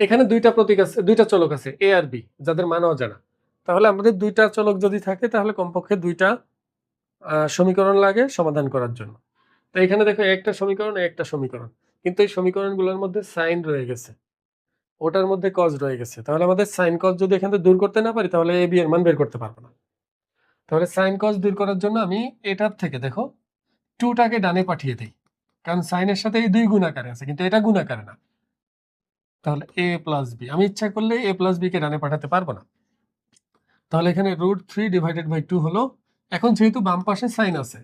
এখানে দুইটা প্রতীক আছে, দুইটা চলক আছে a আর b, যাদের মান অজানা। তাহলে আমাদের দুইটা চলক যদি থাকে তাহলে কমপক্ষে দুইটা সমীকরণ লাগে সমাধান করার জন্য। তো এখানে দেখো একটা সমীকরণ একটা সমীকরণ, কিন্তু এই সমীকরণগুলোর মধ্যে সাইন রয়ে গেছে, ওটার মধ্যে কজ রয়ে গেছে। তাহলে আমাদের সাইন কজ যদি এখান থেকে দূর করতে না পারি তাহলে এ বি এর মান বের করতে পারবো না। তাহলে সাইন কজ দূর করার জন্য আমি এটার থেকে দেখো 2টাকে ডানে পাঠিয়ে দিই, কারণ সাইনের সাথে এই দুই গুণাকারে আছে কিন্তু এটা গুণাকারে না। তাহলে a প্লাস বি, আমি ইচ্ছা করলে a প্লাস বি কে ডানে পাঠাতে পারবো না। তাহলে এখানে √3 ডিভাইডেড বাই 2 হলো। এখন যেহেতু বাম পাশে সাইন আছে,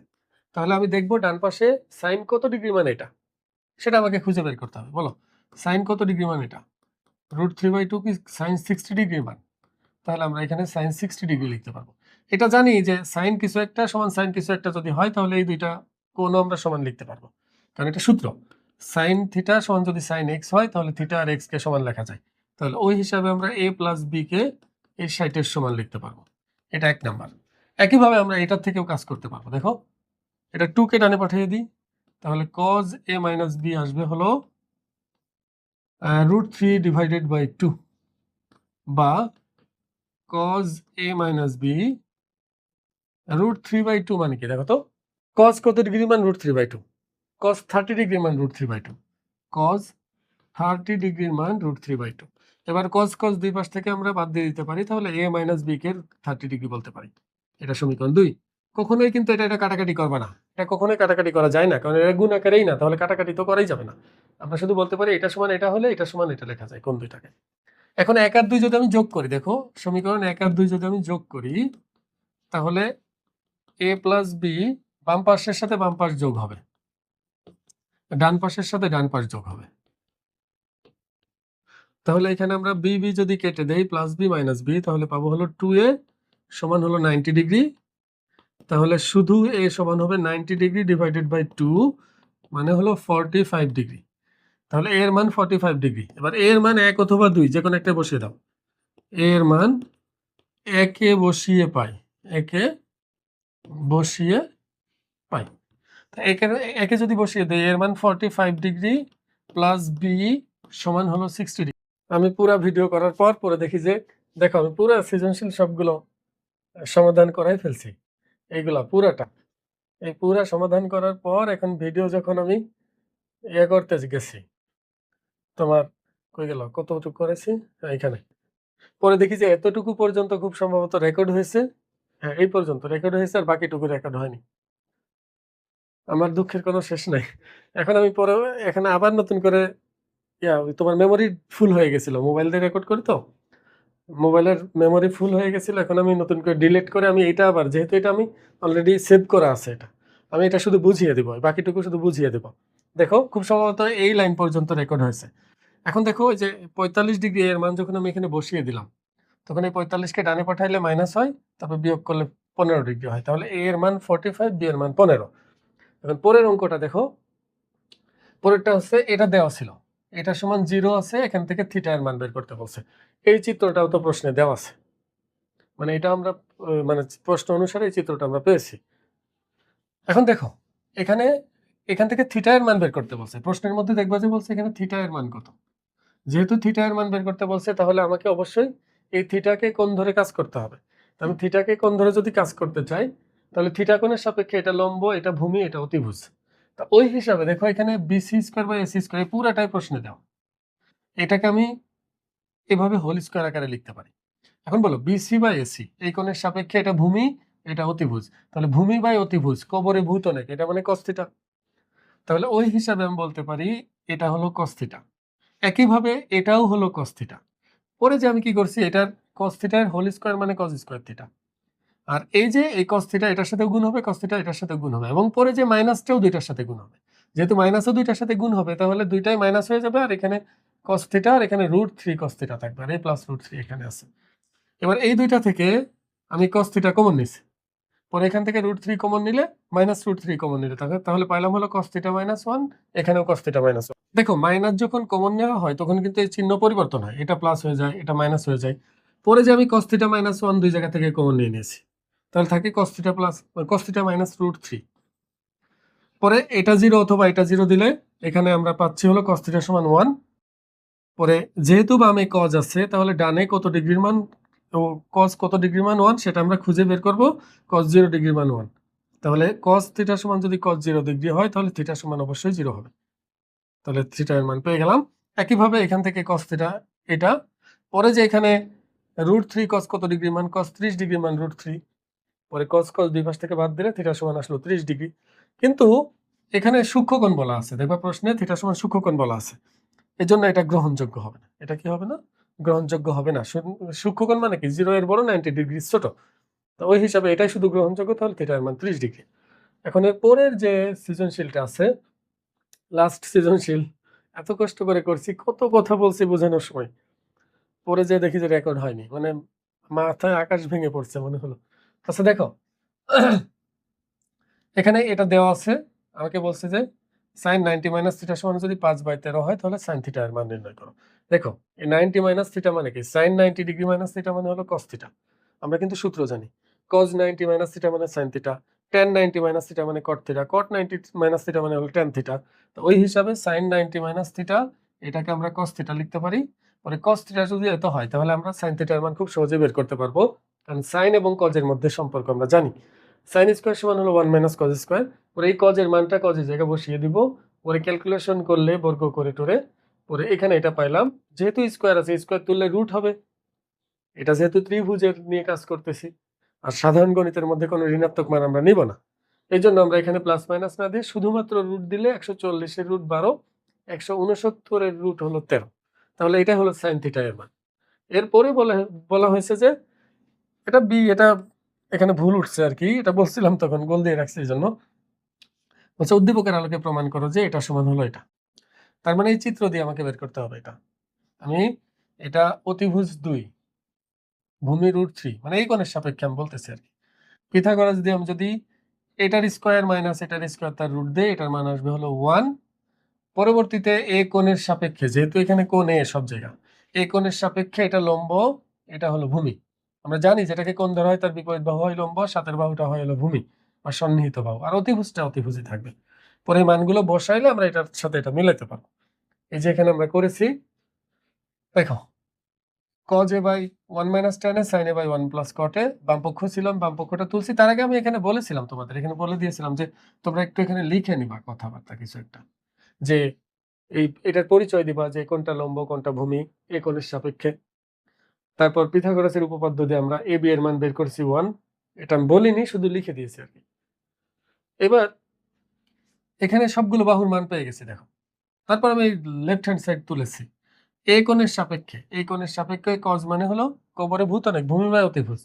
তাহলে আমি দেখবো ডান পাশে সাইন কত ডিগ্রি মান এটা, সেটা আমাকে খুঁজে বের করতে হবে। বলো সাইন কত ডিগ্রি মান এটা? √3/2 কি সাইন 60 ডিগ্রি মান? তাহলে আমরা এখানে সাইন 60 ডিগ্রি লিখতে পারবো। এটা জানি যে সাইন কিছু একটা সমান সাইন কিছু একটা যদি হয় তাহলে এই দুইটা কোণও আমরা সমান লিখতে পারবো, কারণ এটা সূত্র। সাইন থিটা সমান যদি সাইন এক্স হয় তাহলে থিটা আর এক্স কে সমান লেখা যায়। তাহলে ওই হিসাবে আমরা a প্লাস বি কে এই 60-এর সমান লিখতে পারবো, এটা 1 নাম্বার। একইভাবে আমরা এটার থেকেও কাজ করতে পারবো। দেখো এটা 2 কে ডানে পাঠিয়ে দিই, তাহলে cos a মাইনাস বি আসবে হলো √3 ডিভাইডেড বাই 2 বা cos a মাইনাস বি √3/2 মানে কি দেখো তো, cos কত ডিগ্রি মান √3/2, cos 30 ডিগ্রি মান √3/2, cos 30 ডিগ্রির মান √3/2। এবার cos দুই পাশ থেকে আমরা বাদ দিয়ে দিতে পারি, তাহলে a minus b K 30 degree বলতে পারি। এটা সমীকরণ 2। কখনোই কিন্তু এটা কাটাকাটি করবে না, এটা কখনোই কাটাকাটি করা যায় না, কারণ এটা গুণ আকারেই না, তাহলে কাটাকাটি তো করাই যাবে না। আমরা শুধু বলতে পারি এটা সমান এটা হলে এটা সমান এটা লেখা যায় কোন দুইটাকে। এখন 1 আর 2 যদি আমি যোগ করি, দেখো সমীকরণ 1 আর 2 যদি আমি যোগ করি তাহলে a প্লাস বি বাম পাশের সাথে বাম পাশ যোগ হবে, ডান পাশের সাথে ডান পাশ যোগ হবে। তাহলে এখানে আমরা বি বি যদি কেটে দেই প্লাস বি মাইনাস বি, তাহলে পাবো হলো 2a সমান হলো 90 ডিগ্রি। তাহলে শুধু a সমান হবে 90 ডিগ্রি ডিভাইডেড বাই 2, মানে হলো 45 ডিগ্রি। তাহলে a এর মান 45 ডিগ্রি। এবার a এর মান 1 অথবা 2 যে কোনো একটা বসিয়ে দাও। a এর মান 1 এ বসিয়ে পাই, 1 এ বসিয়ে পাই। একে যদি বসিয়ে দেই এর মান 45 ডিগ্রি প্লাস বি সমান হলো 60 ডিগ্রি। আমি পুরা ভিডিও করার পর পরে দেখি যে দেখো আমি পুরা সৃজনশীল সবগুলো সমাধান করাই ফেলছি, এইগুলা পুরাটা। এই পুরা সমাধান করার পর এখন ভিডিও যখন আমি করতে গেছি, তোমার কই গেল কতটুকু করেছি এখানে, পরে দেখি যে এতটুকু পর্যন্ত খুব সম্ভবত রেকর্ড হয়েছে। হ্যাঁ এই পর্যন্ত রেকর্ড হয়েছে আর বাকিটুকু রেকর্ড হয়নি। আমার দুঃখের কোনো শেষ নাই। এখন আমি পরে এখানে আবার নতুন করে তোমার মেমোরি ফুল হয়ে গেছিল, মোবাইল দিয়ে রেকর্ড করি তো মোবাইলের মেমোরি ফুল হয়ে গেছিল। এখন আমি নতুন করে ডিলিট করে আমি এটা আবার, যেহেতু এটা আমি অলরেডি সেভ করা আছে, এটা আমি এটা শুধু বুঝিয়ে দেবো, বাকিটুকু শুধু বুঝিয়ে দেবো। দেখো খুব সম্ভবত এই লাইন পর্যন্ত রেকর্ড হয়েছে। এখন দেখো ওই যে 45 ডিগ্রি এর মান যখন আমি এখানে বসিয়ে দিলাম তখন এই 45কে ডানে পাঠাইলে মাইনাস হয়, তারপর বিয়োগ করলে 15 ডিগ্রি হয়। তাহলে a এর মান 45, b এর মান 15। এখন পরের অঙ্কটা দেখো, পরেরটা হচ্ছে এটা দেওয়া ছিল, এটা সমান 0 আছে, এখান থেকে থিটা এর মান বের করতে বলছে। এই চিত্রটাও তো প্রশ্নে দেওয়া আছে। মানে এটা আমরা মানে প্রশ্ন অনুসারে এই চিত্রটা আমরা পেয়েছি। এখন দেখো এখানে এখান থেকে থিটা এর মান বের করতে বলছে। প্রশ্নের মধ্যে দেখবা যে বলছে এখানে থিটা এর মান কত। যেহেতু থিটা এর মান বের করতে বলছে তাহলে আমাকে অবশ্যই এই থিটাকে কোণ ধরে কাজ করতে হবে। আমি থিটাকে কোণ ধরে যদি কাজ করতে চাই তাহলে থিটা কোণের সাপেক্ষে এটা লম্ব, এটা ভূমি, এটা অতিভুজ। তা ওই হিসাবে দেখো এখানে BC square by AC square পুরাটাই প্রশ্নে দাও। এটাকে আমি এভাবে হোল স্কয়ার আকারে লিখতে পারি। এখন বলো বিসি বাই এসি এই কোণের সাপেক্ষে এটা ভূমি, এটা অতিভুজ। তাহলে ভূমি বাই অতিভুজ কবরে ভূত অনেক, এটা মানে cos থিটা। তাহলে ওই হিসাবে আমি বলতে পারি এটা হলো cos থিটা। একইভাবে এটাও হলো cos থিটা। পরে যে আমি কি করছি এটার cos থিটা এর হোল স্কয়ার মানে cos স্কয়ার থিটা। আর এই যে এই cos থিটা এটার সাথে গুণ হবে, cos থিটা এটার সাথে গুণ হবে, এবং পরে যে মাইনাসটাও দুইটার সাথে গুণ হবে। যেহেতু মাইনাসও দুইটার সাথে গুণ হবে তাহলে দুইটাই মাইনাস হয়ে যাবে, আর এখানে cos থিটা আর এখানে √3 cos থিটা থাকবে, আর এই প্লাস √3 এখানে আছে। এবার এই দুইটা থেকে আমি cos থিটা কমন নিছি, পরে এখান থেকে √3 কমন নিলে -√3 কমন নিলে তাহলে পাইলাম হলো cos থিটা -1, এখানেও cos থিটা -1। দেখো মাইনাস যখন কমন নেওয়া হয় তখন কিন্তু এই চিহ্ন পরিবর্তন হয়, এটা প্লাস হয়ে যায়, এটা মাইনাস হয়ে যায়। পরে যে আমি cos থিটা -1 দুই জায়গা থেকে কমন নিয়ে নিয়েছি, তাহলে থাকে cos থিটা -√3। পরে এটা 0 অথবা এটা 0 দিলে এখানে আমরা পাচ্ছি হলো cos থিটা সমান 1। পরে যেহেতু বামে cos আছে তাহলে ডানে কত ডিগ্রির মান, তো cos কত ডিগ্রির মান 1 সেটা আমরা খুঁজে বের করব। cos 0 ডিগ্রির মান 1, তাহলে cos থিটা সমান যদি cos 0 ডিগ্রি হয় তাহলে থিটা সমান অবশ্যই 0 হবে। তাহলে থিটা এর মান পেয়ে গেলাম। একইভাবে এখান থেকে cos থিটা এটা, পরে যে এখানে √3 cos কত ডিগ্রি মান, cos 30 ডিগ্রি মান √3, পরে cos দুই পাশ থেকে বাদ দিলে থিটা সমান আসলো 30 ডিগ্রি। কিন্তু এখানে সূক্ষ্মকোণ বলা আছে, দেখবা প্রশ্নে থিটা সমান সূক্ষ্মকোণ বলা আছে, এজন্য এটা গ্রহণযোগ্য হবে না। এটা কি হবে না? গ্রহণযোগ্য হবে না। সূক্ষ্মকোণ মানে কি 0 এর বড়, 90 ডিগ্রি ছোট। তো ওই হিসাবে এটাই শুধু গ্রহণযোগ্য, তাহলে থিটা এর মান 30 ডিগ্রি। এখন এর পরের যে সৃজনশীলটা আছে, লাস্ট সৃজনশীল, এত কষ্ট করে করছি, কত কথা বলছি বোঝানোর সময়, পরে যে দেখি যে রেকর্ড হয়নি, মানে মাথায় আকাশ ভেঙে পড়ছে মনে হলো। আচ্ছা দেখো এখানে এটা দেওয়া আছে, আমাকে বলছে যে sin 90 - থিটা সমান যদি 5/13 হয় তাহলে sin থিটা এর মান নির্ণয় করো। দেখো এই 90 - থিটা মানে কি, sin 90 ডিগ্রি মাইনাস থিটা মানে হলো cos থিটা। আমরা কিন্তু সূত্র জানি, cos 90 - থিটা মানে sin থিটা, tan 90 - থিটা মানে cot থিটা, cot 90 - থিটা মানে হলো tan থিটা। তো ওই হিসাবে sin 90 - থিটা এটাকে আমরা cos থিটা লিখতে পারি। পরে cos থিটা যদি এত হয় তাহলে আমরা sin থিটার মান খুব সহজে বের করতে পারবো, কারণ sin এবং cos এর মধ্যে সম্পর্ক আমরা জানি। sin স্কয়ার সমান হলো 1 - cos স্কয়ার। পরে এই cos এর মানটা cos এর জায়গায় বসিয়ে দিব, পরে ক্যালকুলেশন করলে বর্গ করে টরে, পরে এখানে এটা পাইলাম। যেহেতু স্কয়ার আছে স্কয়ার তুললে রুট হবে, এটা যেহেতু ত্রিভুজের নিয়ে কাজ করতেছি, আর সাধারণ গণিতের মধ্যে কোনো ঋণাত্মক মান আমরা নিব না, এই জন্য আমরা এখানে প্লাস মাইনাস না দিয়ে শুধুমাত্র রুট দিলে 140 এর রুট 12, 169 এর রুট হলো 13, তাহলে এটা হলো sin থিটা এর মান। এরপরে বলা হয়েছে যে এটা বি, এটা এখানে ভুল উঠছে আর কি, এটা বলছিলাম তখন গোল দিয়ে রাখছি এই জন্য। আচ্ছা উদ্দীপকের আলোকে প্রমাণ করো যে এটা সমান হলো এটা। তার মানে এই চিত্র দিয়ে আমাকে বের করতে হবে এটা। আমি এটা অতিভুজ 2, ভূমি √3, মানে এই কোণের সাপেক্ষে আমি বলতেছি আর কি। পিথাগোরাস দিয়ে আমি যদি এটার স্কয়ার মাইনাস এটার স্কয়ার তার রুট দেই, এটার মান আসবে হলো 1। পরবর্তীতে এ কোণের সাপেক্ষে, যেহেতু এখানে কোণ এ সব জায়গা, এই কোণের সাপেক্ষে এটা লম্ব, এটা হলো ভূমি। আমরা জানি যেটাকে কোণ ধরা হয় তার বিপরীত বাহু হয় লম্ব, সাতের বাহুটা হয় হলো ভূমি বা সন্নিহিত বাহু, আর অতিভুজটা অতিভুজই থাকবে। পরে এই মানগুলো বসাইলে আমরা এটার সাথে এটা মিলাতে পারবো। এই যে এখানে আমরা করেছি, দেখো cos a by 1 - tan a, sin a by 1 + cot a, বাম পক্ষ ছিলাম, বাম পক্ষটা তুলছি। তার আগে আমি এখানে বলেছিলাম তোমাদের, এখানে বলে দিয়েছিলাম যে তোমরা একটু এখানে লিখে নিবা কথাবার্তা কিছু একটা, যে এটার পরিচয় দিবা যে কোনটা লম্ব কোনটা ভূমি এ কোণের সাপেক্ষে। তারপর পিথাগোরাসের উপপাদ্য দিয়ে আমরা a b এর মান বের করছি 1, এটা আমি বলিনি, শুধু লিখে দিয়েছি আর কি। এবার এখানে সবগুলো বাহুর মান পেয়ে গেছি দেখো। তারপর আমি লেফট হ্যান্ড সাইড তুলেছি, এই কোণের সাপেক্ষে cos মানে হলো কবরে ভূত অনেক, ভূমি বাই অতিভুজ,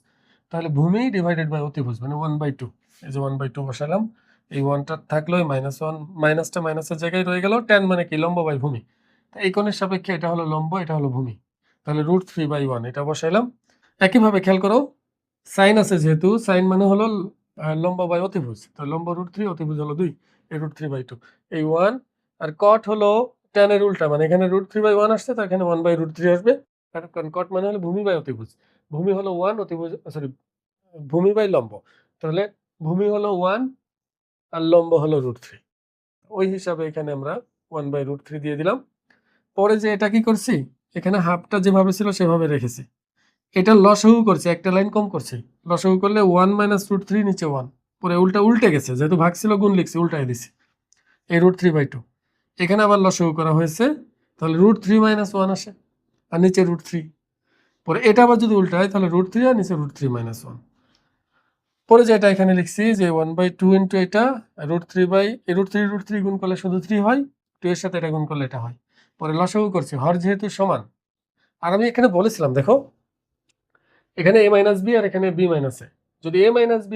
তাহলে ভূমি ডিভাইডেড বাই অতিভুজ মানে 1/2। এই যে 1/2 বসালাম, এই 1টা থাকলো, এই -1 মাইনাসটা মাইনাসের জায়গায় রয়ে গেল, tan মানে কি লম্ব বাই ভূমি, এই কোণের সাপেক্ষে এটা হলো লম্ব, এটা হলো ভূমি, তাহলে √3/1 এটা বসাইলাম। একইভাবে খেয়াল করো, সাইন আছে, যেহেতু সাইন মানে হলো লম্ব বাই অতিভুজ, তো লম্ব √3, অতিভুজ হলো 2, এই √3/2 এই 1। আর কট হলো tan এর উল্টা, মানে এখানে √3/1 আসছে তো এখানে 1/√3 আসবে, কারণ কট মানে হলো ভূমি বাই অতিভুজ, ভূমি হলো 1, অতিভুজ সরি ভূমি বাই লম্ব, তাহলে ভূমি হলো 1 আর লম্ব হলো √3। ওই হিসাবে এখানে আমরা 1/√3 দিয়ে দিলাম। পরে যে এটা কি করছি, এখানে হাফটা যেভাবে ছিল সেভাবে রেখেছি, এটা লসাগু করছি, একটা লাইন কম করছি, লসাগু করলে 1 - √3 নিচে 1, পরে উল্টে গেছে, যেহেতু ভাগ ছিল গুণ লিখছি, উল্টাই দিছি, এই √3/2। এখানে আবার লসাগু করা হয়েছে, তাহলে √3 - 1 আসে, আর নিচে √3। পরে এটা আবার যদি উল্টা হয় তাহলে √3 আর নিচে √3 - 1। পরে যেটা এখানে লিখছি যে 1/2 ইন্টু এটা √3 গুণ করলে শুধু 3 হয়, 2 এর সাথে এটা গুণ করলে এটা হয়। পরে লসাগু করছি, হর যেহেতু সমান, আর আমি এখানে বলেছিলাম দেখো এখানে a - b আর এখানে b - a, যদি a - b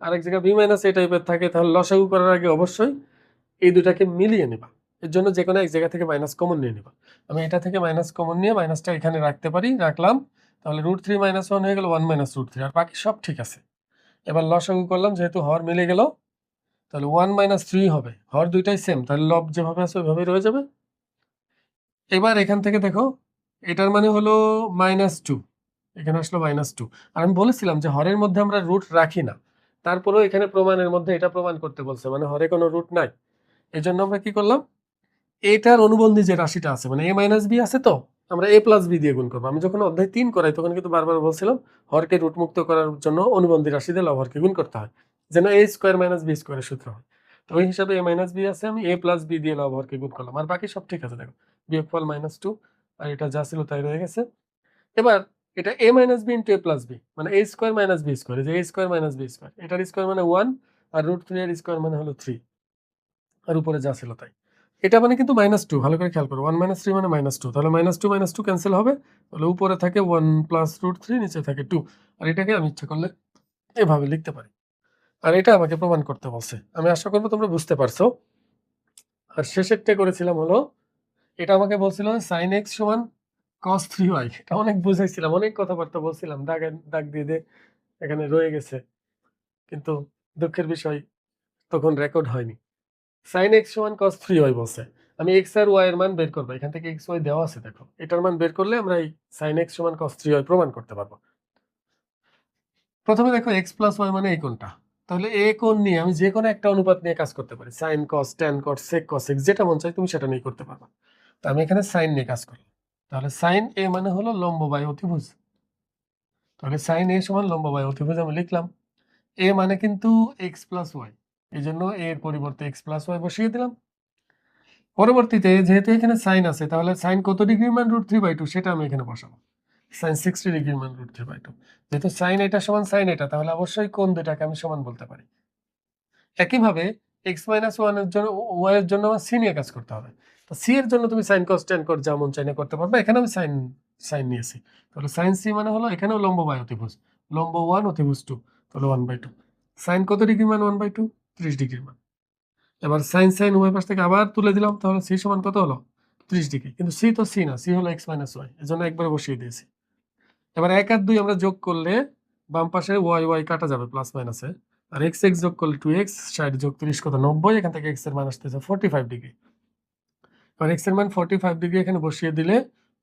আর এক জায়গায় b - a টাইপের থাকে তাহলে লসাগু করার আগে অবশ্যই এই দুটাকে মিলিয়ে নিবা। এর জন্য যে কোনো এক জায়গা থেকে মাইনাস কমন নিয়ে নিবা। আমি এটা থেকে মাইনাস কমন নিয়ে মাইনাসটা এখানে রাখতে পারি, রাখলাম, তাহলে √3 - 1 হয়ে গেল 1 - √3, আর বাকি সব ঠিক আছে। এবার লসাগু করলাম, যেহেতু হর মিলে গেল তাহলে 1 - 3 হবে, হর দুইটাই সেম, তাহলে লব যেভাবে আছে ওইভাবেই রয়ে যাবে। এবার এখান থেকে দেখো এটার মানে হলো -2, এখানে আসলো -2। আর আমি বলেছিলাম যে হরের মধ্যে আমরা রুট রাখি না, তারপরেও এখানে প্রমাণের মধ্যে এটা প্রমাণ করতে বলছে, মানে হরে কোনো রুট নাই। এই জন্য আমরা কি করলাম, এটার অনুবন্ধী যে রাশিটা আছে মানে a - b আছে, তো আমরা a + b দিয়ে গুণ করবো। আমি যখন অধ্যায় 3 করাই তখন কিন্তু বারবার বলছিলাম হরকে রুট মুক্ত করার জন্য অনুবন্ধী রাশি দিয়ে লব হরকে গুণ করতে হয়, যেন a² - b² এর সূত্র হয়। তো ওই হিসাবে a - b আছে, আমি a + b দিয়ে লব হরকে গুণ করলাম, আর বাকি সব ঠিক আছে। দেখো বিয়োগফল -2, আর এটা যা ছিল তাই রয়ে গেছে। এবার এটা a - b into a + b মানে a² - b², এই যে a² - b², এটার স্কোয়ার মানে 1, আর √3 এর স্কোয়ার মানে হলো 3, আর উপরে যা ছিল তাই। এটা মানে কিন্তু -2, ভালো করে খেয়াল করো, 1 - 3 মানে -2, তাহলে -2 - 2 ক্যান্সেল হবে, তাহলে উপরে থাকে 1 + √3, নিচে থাকে 2, আর এটাকে আমি ইচ্ছা করলে এভাবে লিখতে পারি। আর এটা আমাকে প্রমাণ করতে বলছে, আমি আশা করবো তোমরা বুঝতে পারছো। আর শেষেরটা করেছিলাম হলো, এটা আমাকে বলছিল sin x = cos 3y, এটা অনেক বুঝাইছিলাম, অনেক কথাবার্তা বলছিলাম, দাগ দিয়ে দিয়ে এখানে রয়ে গেছে, কিন্তু দুঃখের বিষয় তখন রেকর্ড হয়নি। sin x = cos 3y বলছে, আমি x আর y এর মান বের করবো, এখান থেকে x y দেওয়া আছে, দেখো এটার মান বের করলে আমরা এই sin x = cos 3y প্রমাণ করতে পারবো। প্রথমে দেখো x + y মানে এই কোণটা, তাহলে এই কোণ নিয়ে আমি যে কোনো একটা অনুপাত নিয়ে কাজ করতে পারি, sin cos tan cos sec cos x, যেটা মন চাই তুমি সেটা নিয়ে করতে পারবা। তো আমি এখানে sin নিয়ে কাজ করি, তাহলে sin a মানে হলো লম্ব বাই অতিভুজ, তাহলে sin a = লম্ব বাই অতিভুজ আমি লিখলাম। a মানে কিন্তু x + y, এই জন্য a এর পরিবর্তে x + y বসিয়ে দিলাম। পরবর্তীতে যেহেতু এখানে সাইন আছে, তাহলে সাইন কত ডিগ্রির মান √3/2 সেটা আমি এখানে বসাবো, সাইন 60 ডিগ্রির মান √3/2। যেহেতু সাইন এটা সমান সাইন এটা, তাহলে অবশ্যই কোণ দুটাকে আমি সমান বলতে পারি। একইভাবে x - 1 এর জন্য y এর জন্য আমার সি নিয়ে কাজ করতে হবে। তো সি এর জন্য তুমি সাইন cos tan cos যেমন চাইলে করতে পারবে, এখানে আমি সাইন নিয়েছি, তাহলে সাইন সি মানে হলো এখানেও লম্ব বাই অতিভুজ, লম্ব 1 অতিভুজ 2, তাহলে 1/2। সাইন কত ডিগ্রির মান 1/2? 30 ডিগ্রির মান। এবার সাইন উভয় পাশ থেকে আবার তুলে দিলাম, তাহলে সি সমান কত হলো? 30 ডিগ্রি। কিন্তু সি তো সি না, সি হলো x - y, এজন্য একবারে বসিয়ে দিয়েছি। এবার 1 আর 2 আমরা যোগ করলে বাম পাশে y কাটা যাবে প্লাস মাইনাসে, আর x যোগ করলে 2x, 60 যোগ 30 কত 90, এখান থেকে x এর মান আসতেছে 45 ডিগ্রি। এবার x এর মান 45 ডিগ্রি এখানে বসিয়ে দিলে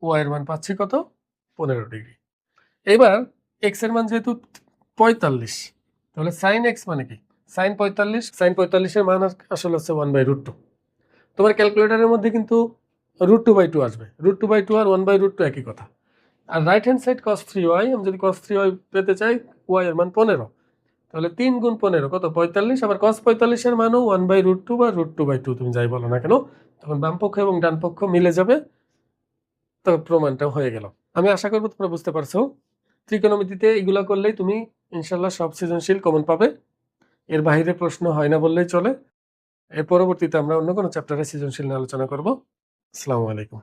y এর মান পাচ্ছি কত? 15 ডিগ্রি। এবার x এর মান যেহেতু 45, তাহলে sin x মানে কি? sin 45 এর মান আসলে হচ্ছে 1/√2। তোমার ক্যালকুলেটরের মধ্যে কিন্তু √2/2 আসবে, √2/2 আর 1/√2 একই কথা। আর right hand side cos 3y, আমি যদি cos 3y পেতে চাই, y এর মান 15, তাহলে 3 গুণ 15 কত? 45, আবার cos 45 এর মানও 1/√2 বা √2/2 তুমি যাই বলো না কেন, তখন বাম পক্ষ এবং ডান পক্ষ মিলে যাবে, তো প্রমাণটা হয়ে গেল। আমি আশা করবো তোমরা বুঝতে পারছো। ত্রিকোণমিতিতে এগুলা করলেই তুমি ইনশাল্লাহ সব সৃজনশীল কমন পাবে, এর বাইরে প্রশ্ন হয় না বললেই চলে। এর পরবর্তীতে আমরা অন্য কোনো চ্যাপ্টারে সৃজনশীল নিয়ে আলোচনা করব। আসসালামু আলাইকুম।